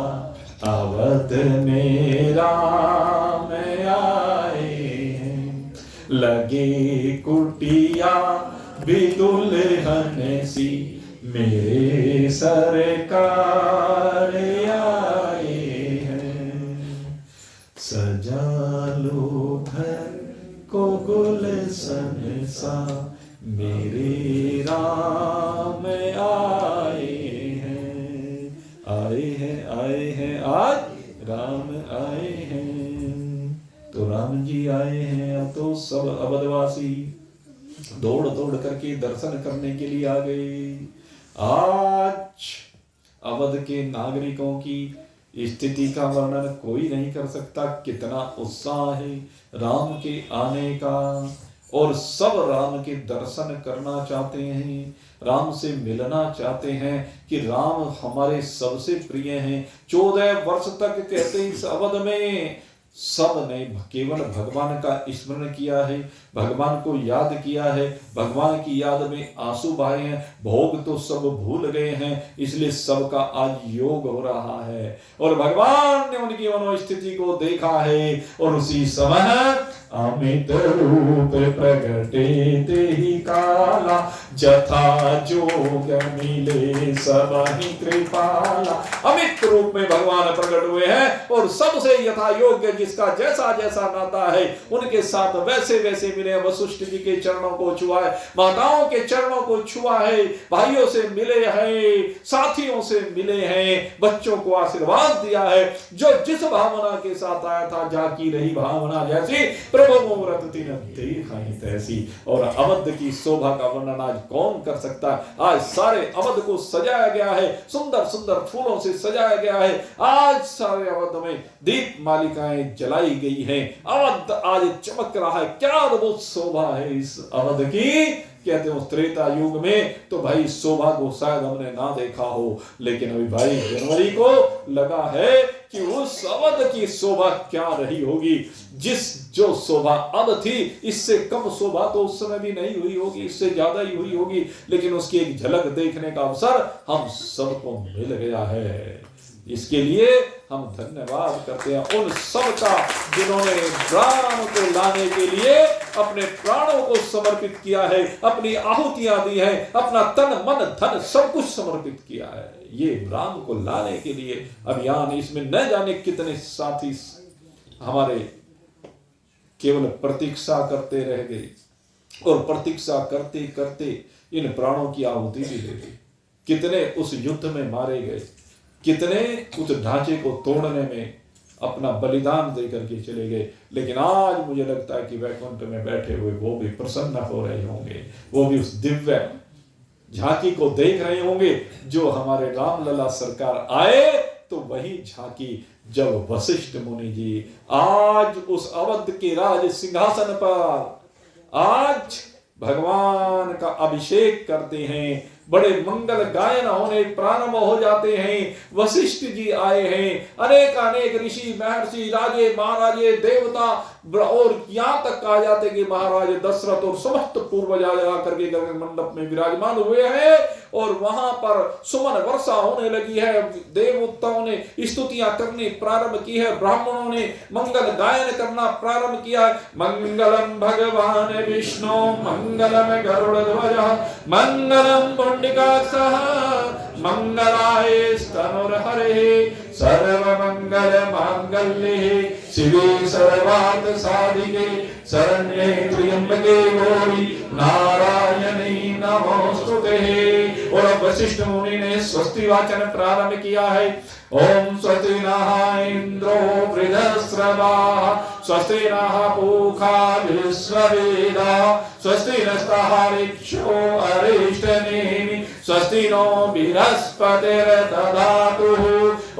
अवध में राम आए हैं। लगे कुटिया भी दुल्हन सी, मेरे सरकार आए हैं। सजा लो घर को गुलशन सा, मेरे राम आए हैं। आए हैं आज राम आए हैं। तो राम जी आए हैं। अब तो सब अवधवासी दौड़ दौड़ करके दर्शन करने के लिए आ गए। आज अवध के नागरिकों की स्थिति का वर्णन कोई नहीं कर सकता। कितना उत्साह है राम के आने का, और सब राम के दर्शन करना चाहते हैं, राम से मिलना चाहते हैं कि राम हमारे सबसे प्रिय हैं। 14 वर्ष तक कहते इस अवध में सब ने केवल भगवान का स्मरण किया है, भगवान को याद किया है, भगवान की याद में आंसू बहाए हैं। भोग तो सब भूल गए हैं, इसलिए सबका आज योग हो रहा है और भगवान ने उनकी मनोस्थिति को देखा है। और उसी समय अमित रूप प्रगटे तेहि काला, जथा जोग मिले सबहि कृपाला। अमित रूप में भगवान प्रकट हुए हैं और सबसे यथा योग्य जिसका जैसा जैसा नाता है उनके साथ वैसे वैसे मिले। वशिष्ठ जी के चरणों को छुआ है, माताओं के चरणों को छुआ है, भाइयों से मिले हैं, साथियों से मिले हैं, बच्चों को आशीर्वाद दिया है। जो जिस भावना के साथ आया था, जाकी रही भावना जैसी, प्रभु मुहूर्त तीन देखी तैसी। और अवध की शोभा का वर्णन आज कौन कर सकता है। आज सारे अवध को सजाया गया है, सुंदर सुंदर फूलों से सजाया गया है। आज सारे अवध में दीप मालिकाएं जलाई गई हैं। अवध आज चमक रहा है। क्या अद्भुत शोभा है इस अवध की। कहते हैं त्रेता युग में तो भाई शोभा को शायद हमने ना देखा हो, लेकिन अभी भाई जनवरी को लगा है कि उस अवध की शोभा क्या रही होगी। जो शोभा अब थी, इससे कम शोभा तो उस समय भी नहीं हुई होगी, इससे ज्यादा ही हुई होगी। लेकिन उसकी एक झलक देखने का अवसर हम सबको मिल गया है। इसके लिए हम धन्यवाद करते हैं उन सब का जिन्होंने प्राण को लाने के लिए अपने प्राणों को समर्पित किया है, अपनी आहुतियां दी है, अपना तन मन धन सब कुछ समर्पित किया है ये राम को लाने के लिए अभियान। इसमें न जाने कितने साथी हमारे केवल प्रतीक्षा करते रह गए और प्रतीक्षा करते करते इन प्राणों की आहुति भी दे दी। कितने उस युद्ध में मारे गए, कितने उस ढांचे को तोड़ने में अपना बलिदान दे करके चले गए। लेकिन आज मुझे लगता है कि वैकुंठ में बैठे हुए वो भी प्रसन्न हो रहे होंगे, वो भी उस दिव्य झांकी को देख रहे होंगे। जो हमारे रामलला सरकार आए तो वही झांकी जब वशिष्ठ मुनि जी आज उस अवध के राज सिंहासन पर आज भगवान का अभिषेक करते हैं, बड़े मंगल गायन होने प्रारंभ हो जाते हैं। वशिष्ठ जी आए हैं, अनेक अनेक ऋषि महर्षि राजे महाराजे देवता और यहाँ तक कहा जाता है कि महाराज दशरथ और समस्त पूर्वज आ करके गगन मंडप में विराजमान हुए हैं और वहां पर सुमन वर्षा होने लगी है। देवताओं ने स्तुतियां करनी प्रारंभ की है, ब्राह्मणों ने मंगल गायन करना प्रारंभ किया। मंगलम भगवान विष्णु मंगलम गरुड़ध्वज मंगलम पुंडरीकाक्षः मंगलाय तनुर्हरे सर्वमंगल मांगल्ये शिवे सर्वार्थ साधिके शरण्ये त्र्यंबके गौरी नारायणी नमोस्तुते। और वशिष्ठ मुनि ने स्वस्ति वाचन प्रारंभ किया है। ओम स्वस्ति नः इंद्रो वृद्धश्रवाः स्वस्ति नः पूषा विश्ववेदाः स्वस्ति नस्तः ऋक्षो अरिष्टनेमिः स्वस्ति नो बृहस्पतिर्दधातु।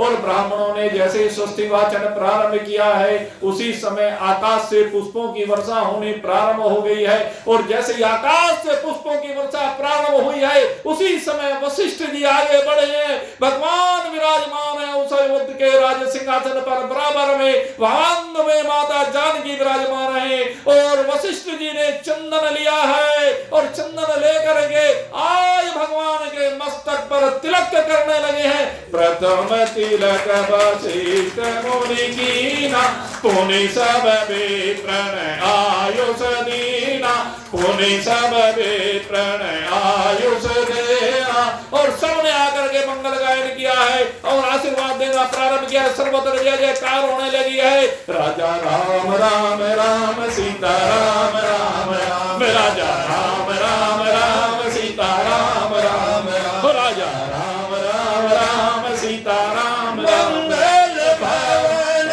और ब्राह्मणों ने जैसे स्वस्ति वाचन प्रारंभ किया है उसी समय आकाश से पुष्पों की वर्षा होनी प्रारंभ हो गई है। और जैसे ही आकाश से पुष्पों की वर्षा प्रारंभ हुई है उसी समय वशिष्ठ जी आगे बढ़े हैं। भगवान विराजमान है उस अयोध्या के राज सिंहासन पर, बराबर में वाहन में माता जानकी विराजमान है। और वशिष्ठ जी ने चंदन लिया है और चंदन लेकर के आज भगवान के मस्तक पर तिलक करने लगे हैं। प्रथम तिलक वशिष्ठ मुनि कीना पुनि सब विप्रण आयुष दीना पुनि सब विप्रण आयुष देना। और सबने आकर के मंगल गायन किया है और आशीर्वाद देना प्रारंभ किया। सर्वत्र जय जयकार होने लगी है। राजा राम राम राम सीता राम राम राम राजा राम राम राम सीता राम राम राम राजा राम राम राम सीता राम राम। मंगल भवन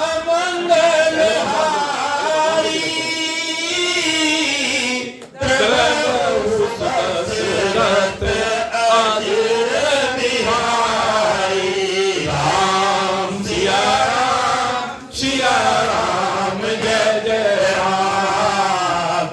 अमंगल हारी प्रभु दशरथ अधीर बिहारी। राम सिया राम जय जय राम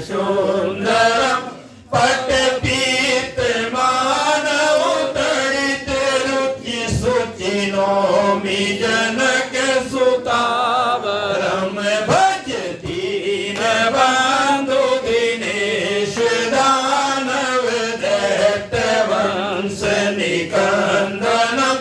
सुंदरम पटपीत मानव तड़ित रुचि सुचि नौमि जनक सुतावरम भज दीन बंधु दिनेश दानव दैत्य वंश निकंदनम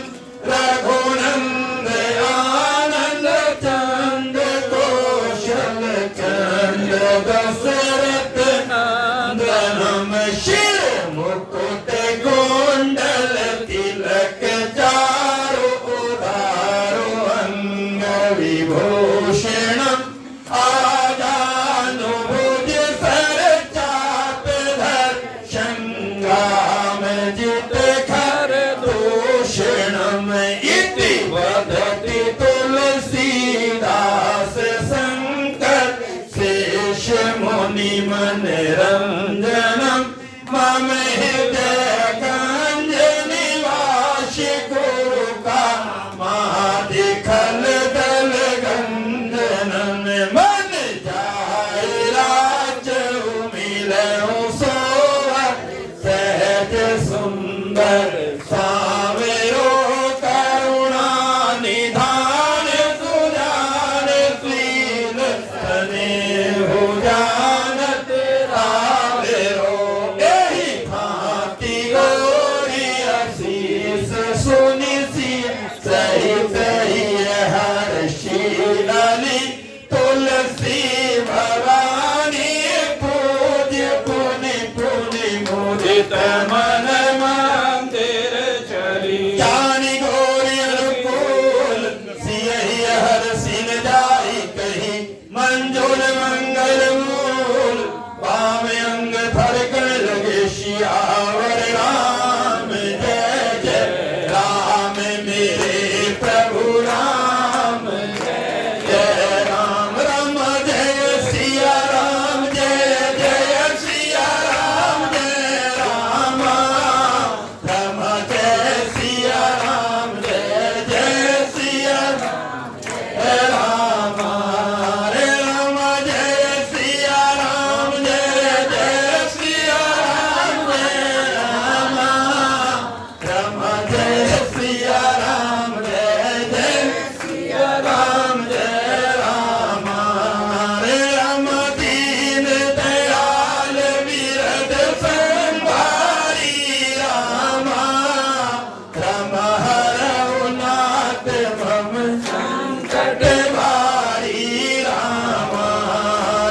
रघुनंद आनंद चंद कौशल चंद दशरथ नंदनम शिर मुकुट कुंडल तिलक चारु उदारो अंग विभूषणम आजानुभुज सर चाप धर संग्राम जित खर दूषणम इति वदति तुलसीदास शंकर शेष मुनि मनरंजनम मम हृदय कंज निवास गुरु का मादिखल दल गंजनम मन जाय राज मिलऊं सोहर सहज सुंदर सावेरो करुणा निधान सुजान शील स्नेहु जानत रावेरो एहि भांति गौरी आशीष सुनि सिय सहित हर्षिलानी तुलसी भवानी पूज्य पुनि पुनि मुदित मन मंदिर चली जानी गौरी अनुकूल सियहि हर्षिल जाई कही मंजूर मंगल मूल पाव अंग थर कर लगे शियावर राम जय जय राम मेरे प्रभु राम जय जय राम राम जय सिया राम जय जय सिया राम जय राम राम जय सिया राम जय जय सिया राम जय राम रे राम जय सिया राम जय जय सिया राम जय राम राम जय सिया राम जय जय सिया राम जय राम रे राम दीन दयाल विरद संभारी राम राम हरऊ नाथ मम संकट भारी राम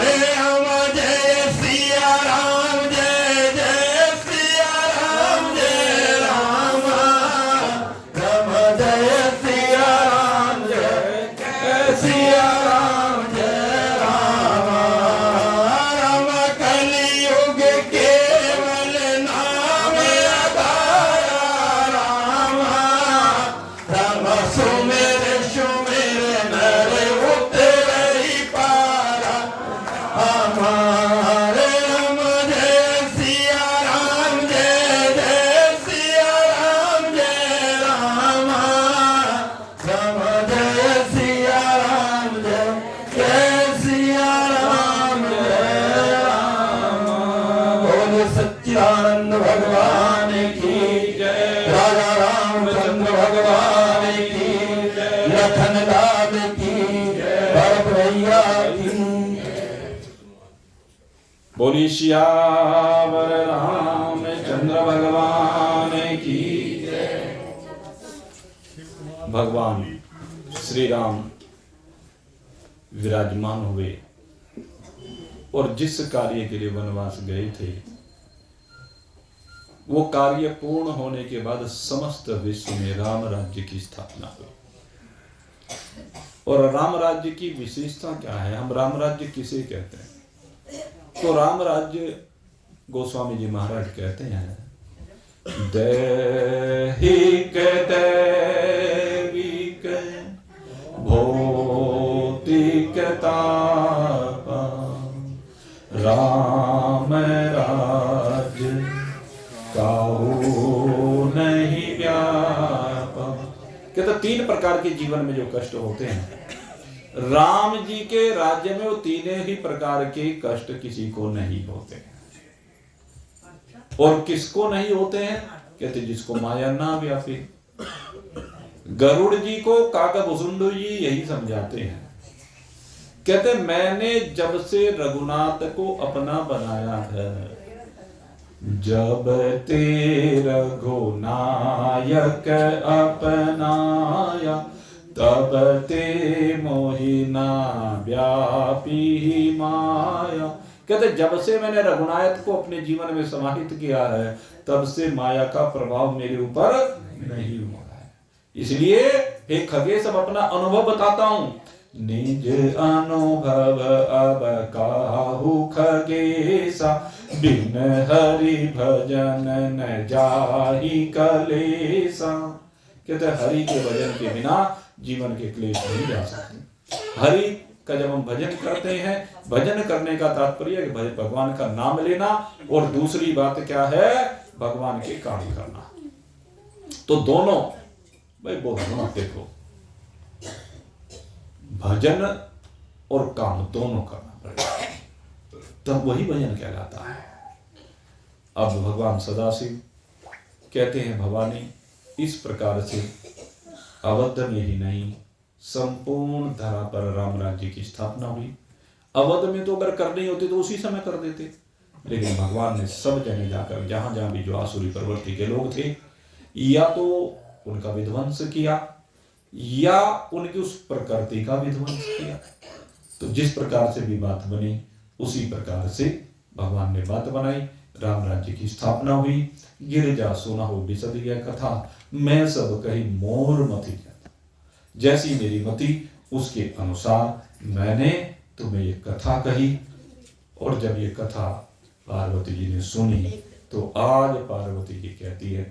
रे राम जय सिया राम जय जय सिया राम जय राम राम जय सिया राम जय जय सिया राम जय राम राम कलियुग केवल नाम आधारा राम राम सुमेर सुमेर नर उतरहि पारा हमारे राम जय सिया राम जय जय सिया राम जय राम राम जय सिया राम जय जय सिया राम जय राम बोल सच्चिदानंद भगवान की जय राजा रामचंद्र भगवान की जय लखन लाल की जय भरत भैया की बोली सियावर रामचंद्र भगवान की जय। भगवान श्री राम विराजमान हुए और जिस कार्य के लिए वनवास गए थे वो कार्य पूर्ण होने के बाद समस्त विश्व में राम राज्य की स्थापना हुई। और राम राज्य की विशेषता क्या है, हम राम राज्य किसे कहते हैं? तो राम राज्य गोस्वामी जी महाराज कहते हैं दैहिक दैविक भौतिक तापा राम राज्य काहू नहीं व्यापा। कहते तीन प्रकार के जीवन में जो कष्ट होते हैं राम जी के राज्य में वो तीनों ही प्रकार के कष्ट किसी को नहीं होते हैं। और किसको नहीं होते हैं? कहते जिसको माया ना व्यापे। गरुड़ जी को काकभुसुंड जी यही समझाते हैं। कहते मैंने जब से रघुनाथ को अपना बनाया है, जब ते रघुनायक अपनाया, तब ते मोहिना व्यापी माया। कहते जब से मैंने रघुनायक को अपने जीवन में समाहित किया है, तब से माया का प्रभाव मेरे ऊपर नहीं हुआ है। इसलिए हे खगेश, अब अपना अनुभव बताता हूं। निज अनुभव अब काहू खगेसा, बिन हरि भजन न जाहि कलेसा। कहते हरि के भजन के बिना जीवन के क्लेश नहीं जा सकते। हरि का जब हम भजन करते हैं, भजन करने का तात्पर्य है कि भगवान का नाम लेना, और दूसरी बात क्या है? भगवान के काम करना। तो दोनों भाई बोलो, देखो भजन और काम दोनों करना पड़ेगा, तब वही भजन कहलाता है। अब भगवान सदाशिव कहते हैं भवानी, इस प्रकार से अवध में ही नहीं संपूर्ण धरा पर राम राज्य की स्थापना हुई। अवध में तो अगर करनी होती तो उसी समय कर देते, लेकिन भगवान ने सब जगह जाकर जहां जहां भी जो आसुरी प्रवृत्ति के लोग थे, या तो उनका विध्वंस किया या उनकी उस प्रकृति का विध्वंस किया। तो जिस प्रकार से भी बात बनी, उसी प्रकार से भगवान ने बात बनाई। राम राज्य की स्थापना हुई। गिरिजा सुना हो बिसद यह कथा, मैं सब कही मोर मति कहता। जैसी मेरी मति, उसके अनुसार मैंने तुम्हें ये कथा कही। और जब ये कथा पार्वती जी ने सुनी, तो आज पार्वती जी कहती है,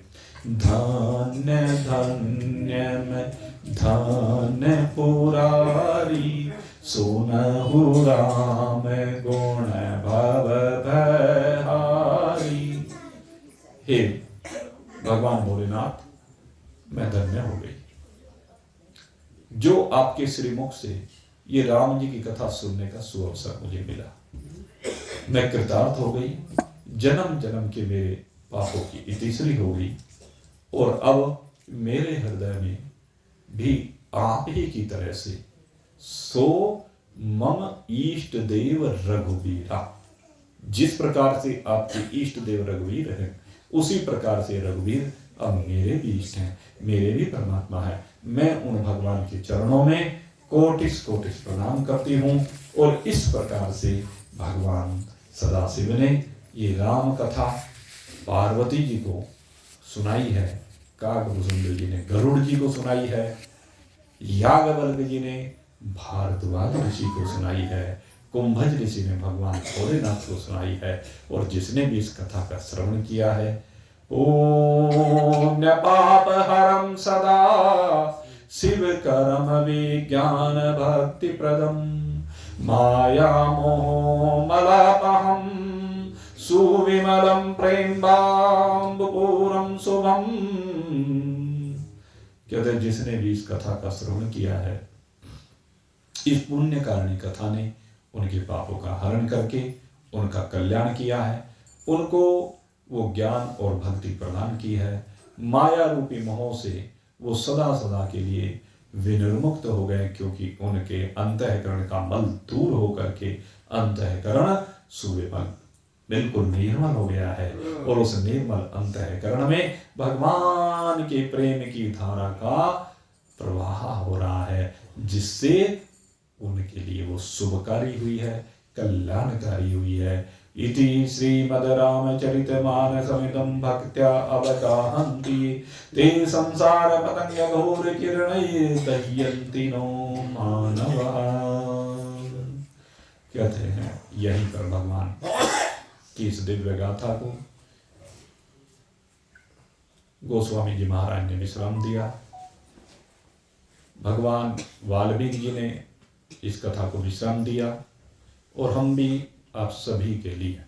धन्य धन्य में धन्य पुरारी, सुनहु राम गुण भव भयहारी। हे भगवान भोलेनाथ, मैं धन्य हो गई जो आपके श्रीमुख से ये राम जी की कथा सुनने का सुअवसर मुझे मिला। मैं कृतार्थ हो गई। जन्म जन्म के मेरे पापों की इतिश्री हो गई, और अब मेरे हृदय में भी आप ही की तरह से सो मम इष्ट देव रघुवीरा, जिस प्रकार से आपके इष्ट देव रघुवीर हैं, उसी प्रकार से रघुवीर अब मेरे भी इष्ट हैं, मेरे भी परमात्मा है। मैं उन भगवान के चरणों में कोटिस कोटिस प्रणाम करती हूँ। और इस प्रकार से भगवान सदाशिव ने ये राम कथा पार्वती जी को सुनाई है, काकभुसुंड जी ने गरुड़ जी को सुनाई है, याज्ञवल्क्य जी ने भारद्वाज ऋषि को सुनाई है, कुंभज ऋषि ने भगवान भोलेनाथ को सुनाई है। और जिसने भी इस कथा का श्रवण किया है, ओम पाप हरम सदा शिव करम विज्ञान भक्ति प्रदम, माया मोह मलापहम सुविमलम प्रेमाम्बुपूरम शुभम। कहते जिसने भी इस कथा का श्रवण किया है, इस पुण्य कारिणी कथा ने उनके पापों का हरण करके उनका कल्याण किया है, उनको वो ज्ञान और भक्ति प्रदान की है। माया रूपी मोह से वो सदा सदा के लिए विनिर्मुक्त हो गए, क्योंकि उनके अंतःकरण का मल दूर होकर के अंतःकरण सुविमल बिल्कुल निर्मल हो गया है। और उस निर्मल अंतःकरण में भगवान के प्रेम की धारा का प्रवाह हो रहा है, जिससे उनके लिए वो शुभकारी हुई है, कल्याणकारी हुई है। इति श्रीमद् रामचरितमानसमिदं भक्त्या अवगाहन्ति ते संसार पतंग घोर किरणैः दह्यन्ति नो मानवः। कहते हैं यहीं पर भगवान की इस दिव्य गाथा को गोस्वामी जी महाराज ने विश्राम दिया। भगवान वाल्मीकि जी ने इस कथा को विश्राम दिया, और हम भी आप सभी के लिए,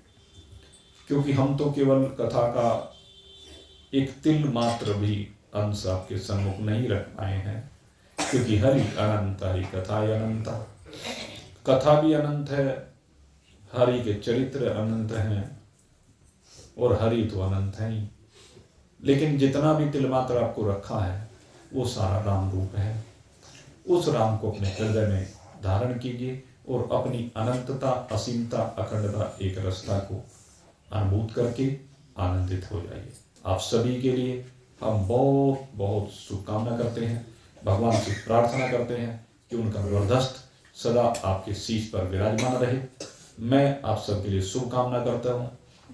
क्योंकि हम तो केवल कथा का एक तिल मात्र भी अंश आपके सम्मुख नहीं रख पाए हैं, क्योंकि हरि अनंत, हरि कथा अनंत, कथा भी अनंत है, हरि के चरित्र अनंत हैं और हरि तो अनंत है ही। लेकिन जितना भी तिलमात्र आपको रखा है वो सारा राम रूप है। उस राम को अपने हृदय में धारण कीजिए और अपनी अनंतता, असीमता, अखंडता, एक रसता को अनुभूत करके आनंदित हो जाइए। आप सभी के लिए हम बहुत बहुत शुभकामना करते हैं, भगवान से प्रार्थना करते हैं कि उनका वरदस्त सदा आपके शीश पर विराजमान रहे। मैं आप सबके लिए शुभकामना करता हूँ।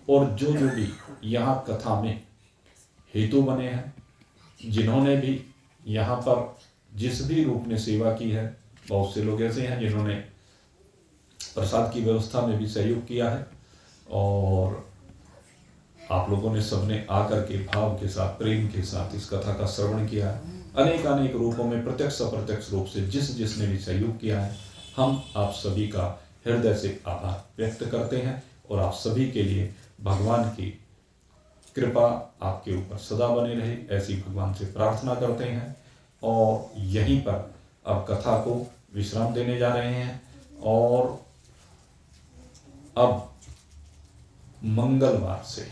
और जो भी यहाँ कथा में हेतु बने हैं, जिन्होंने भी यहाँ पर जिस भी रूप में सेवा की है, बहुत से लोग ऐसे हैं जिन्होंने प्रसाद की व्यवस्था में भी सहयोग किया है और आप लोगों ने सबने आकर के भाव के साथ, प्रेम के साथ इस कथा का श्रवण किया है। अनेक अनेक रूपों में प्रत्यक्ष अप्रत्यक्ष रूप से जिसने भी सहयोग किया है, हम आप सभी का हृदय से आभार व्यक्त करते हैं और आप सभी के लिए भगवान की कृपा आपके ऊपर सदा बने रहे, ऐसी भगवान से प्रार्थना करते हैं। और यहीं पर अब कथा को विश्राम देने जा रहे हैं और अब मंगलवार से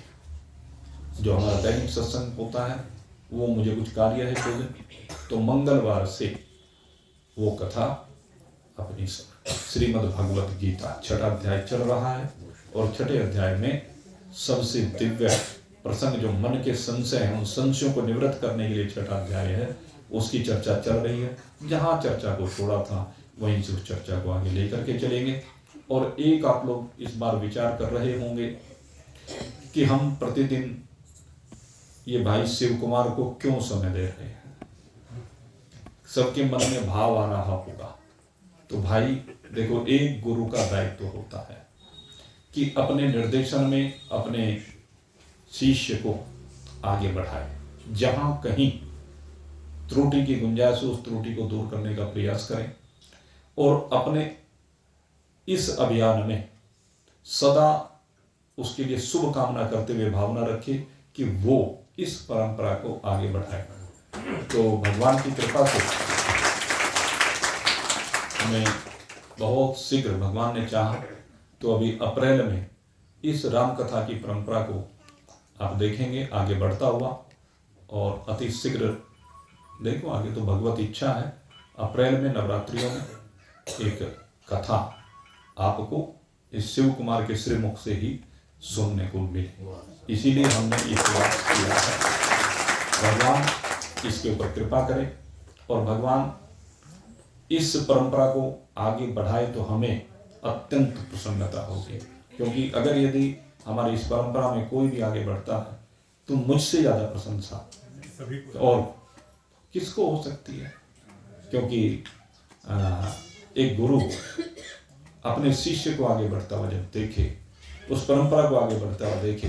जो हमारा दैनिक सत्संग होता है, वो मुझे कुछ कार्य है तो तो मंगलवार से वो कथा अपनी श्रीमद् भगवत गीता 6ठा अध्याय चल रहा है और 6ठे अध्याय में सबसे दिव्य प्रसंग जो मन के संशय हैं, उन संशयों को निवृत्त करने के लिए 6ठा अध्याय है, उसकी चर्चा चल रही है। जहाँ चर्चा को छोड़ा था वहीं से उस चर्चा को आगे लेकर के चलेंगे। और एक आप लोग इस बार विचार कर रहे होंगे कि हम प्रतिदिन ये भाई शिव कुमार को क्यों समय दे रहे हैं। सबके मन में भाव आ रहा होगा। तो भाई देखो, एक गुरु का दायित्व होता है कि अपने निर्देशन में अपने शिष्य को आगे बढ़ाए। जहां कहीं त्रुटि की गुंजाइश हो, उस त्रुटि को दूर करने का प्रयास करें और अपने इस अभियान में सदा उसके लिए शुभ कामना करते हुए भावना रखें कि वो इस परंपरा को आगे बढ़ाए। तो भगवान की कृपा से हमें बहुत शीघ्र, भगवान ने चाहा तो अभी अप्रैल में इस राम कथा की परंपरा को आप देखेंगे आगे बढ़ता हुआ। और अति शीघ्र देखो, आगे तो भगवत इच्छा है, अप्रैल में नवरात्रियों में एक कथा आपको इस शिव कुमार के श्रीमुख से ही सुनने को मिले। इसीलिए हमने ये प्रयास किया है। भगवान इसके ऊपर कृपा करे और भगवान इस परंपरा को आगे बढ़ाए तो हमें अत्यंत प्रसन्नता होगी। क्योंकि अगर यदि हमारी इस परंपरा में कोई भी आगे बढ़ता है तो मुझसे ज़्यादा प्रशंसा और किसको हो सकती है। क्योंकि एक गुरु अपने शिष्य को आगे बढ़ता हुआ जब देखे, उस परंपरा को आगे बढ़ता हुआ देखे,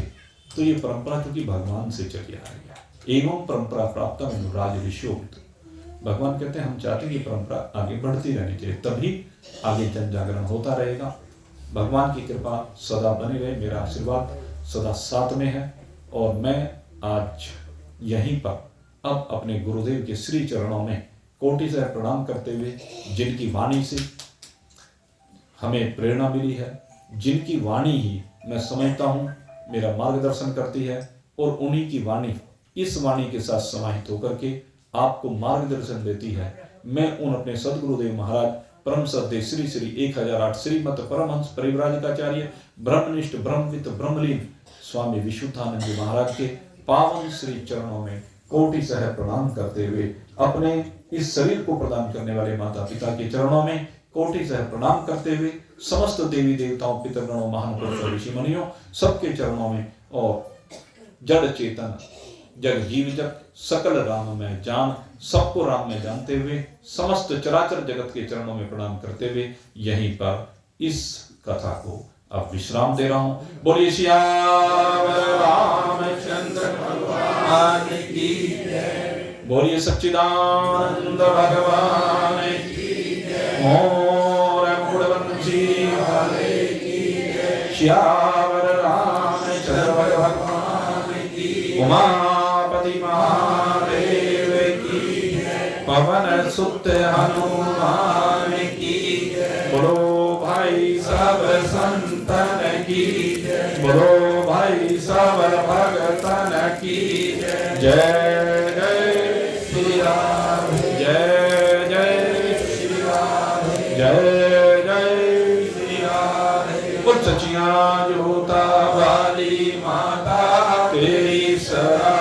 तो ये परंपरा क्योंकि भगवान से चली आ रही है। एवं परंपरा प्राप्त राज ऋषियोक्त, भगवान कहते हैं हम चाहते हैं कि परंपरा आगे बढ़ती रहनी चाहिए, तभी आगे जन जागरण होता रहेगा। भगवान की कृपा सदा बनी रहे, मेरा आशीर्वाद सदा साथ में है। और मैं आज यहीं पर अब अपने गुरुदेव के श्री चरणों में कोटि से प्रणाम करते हुए, जिनकी वाणी से हमें प्रेरणा मिली है, जिनकी वाणी ही मैं समझता हूँ मेरा मार्गदर्शन करती है, और उन्हीं की वाणी इस वाणी के साथ समाहित होकर के आपको मार्गदर्शन देती है। मैं उन अपने सदगुरुदेव महाराज परम सद्य श्री श्री 1008 श्रीमत परमहंस परिव्राजकाचार्य ब्रह्मनिष्ठ ब्रह्मविद ब्रह्मलीन स्वामी विशुद्धानंद जी महाराज के पावन श्री चरणों में कोटि सह प्रणाम करते हुए, अपने इस शरीर को प्रदान करने वाले माता पिता के चरणों में कोटि सह प्रणाम करते हुए, समस्त देवी देवताओं, पितृगणों, महान पुरुषों, ऋषि मुनियों सबके चरणों में, और जड़ चेतन जग जीव जग सकल राम में जान, सबको राम में जानते हुए समस्त चराचर जगत के चरणों में प्रणाम करते हुए यहीं पर इस कथा को अब विश्राम दे रहा हूं। बोलिए श्याम रामचंद्र भगवान की जय, बोलिए सच्चिदानंद भगवान की जय, और मूढ़वंशी वाले की जय, श्यावर रामचंद्र भगवान की, उमापति महादेव की जय, पवन सुत हनुमान की बोलो भाई सब संतन की बोलो भाई सब भगतन की जय जय श्री राम जय जय श्री राम जय जय श्री राम। बोल सचिया जोता वाली माता तेरी सरा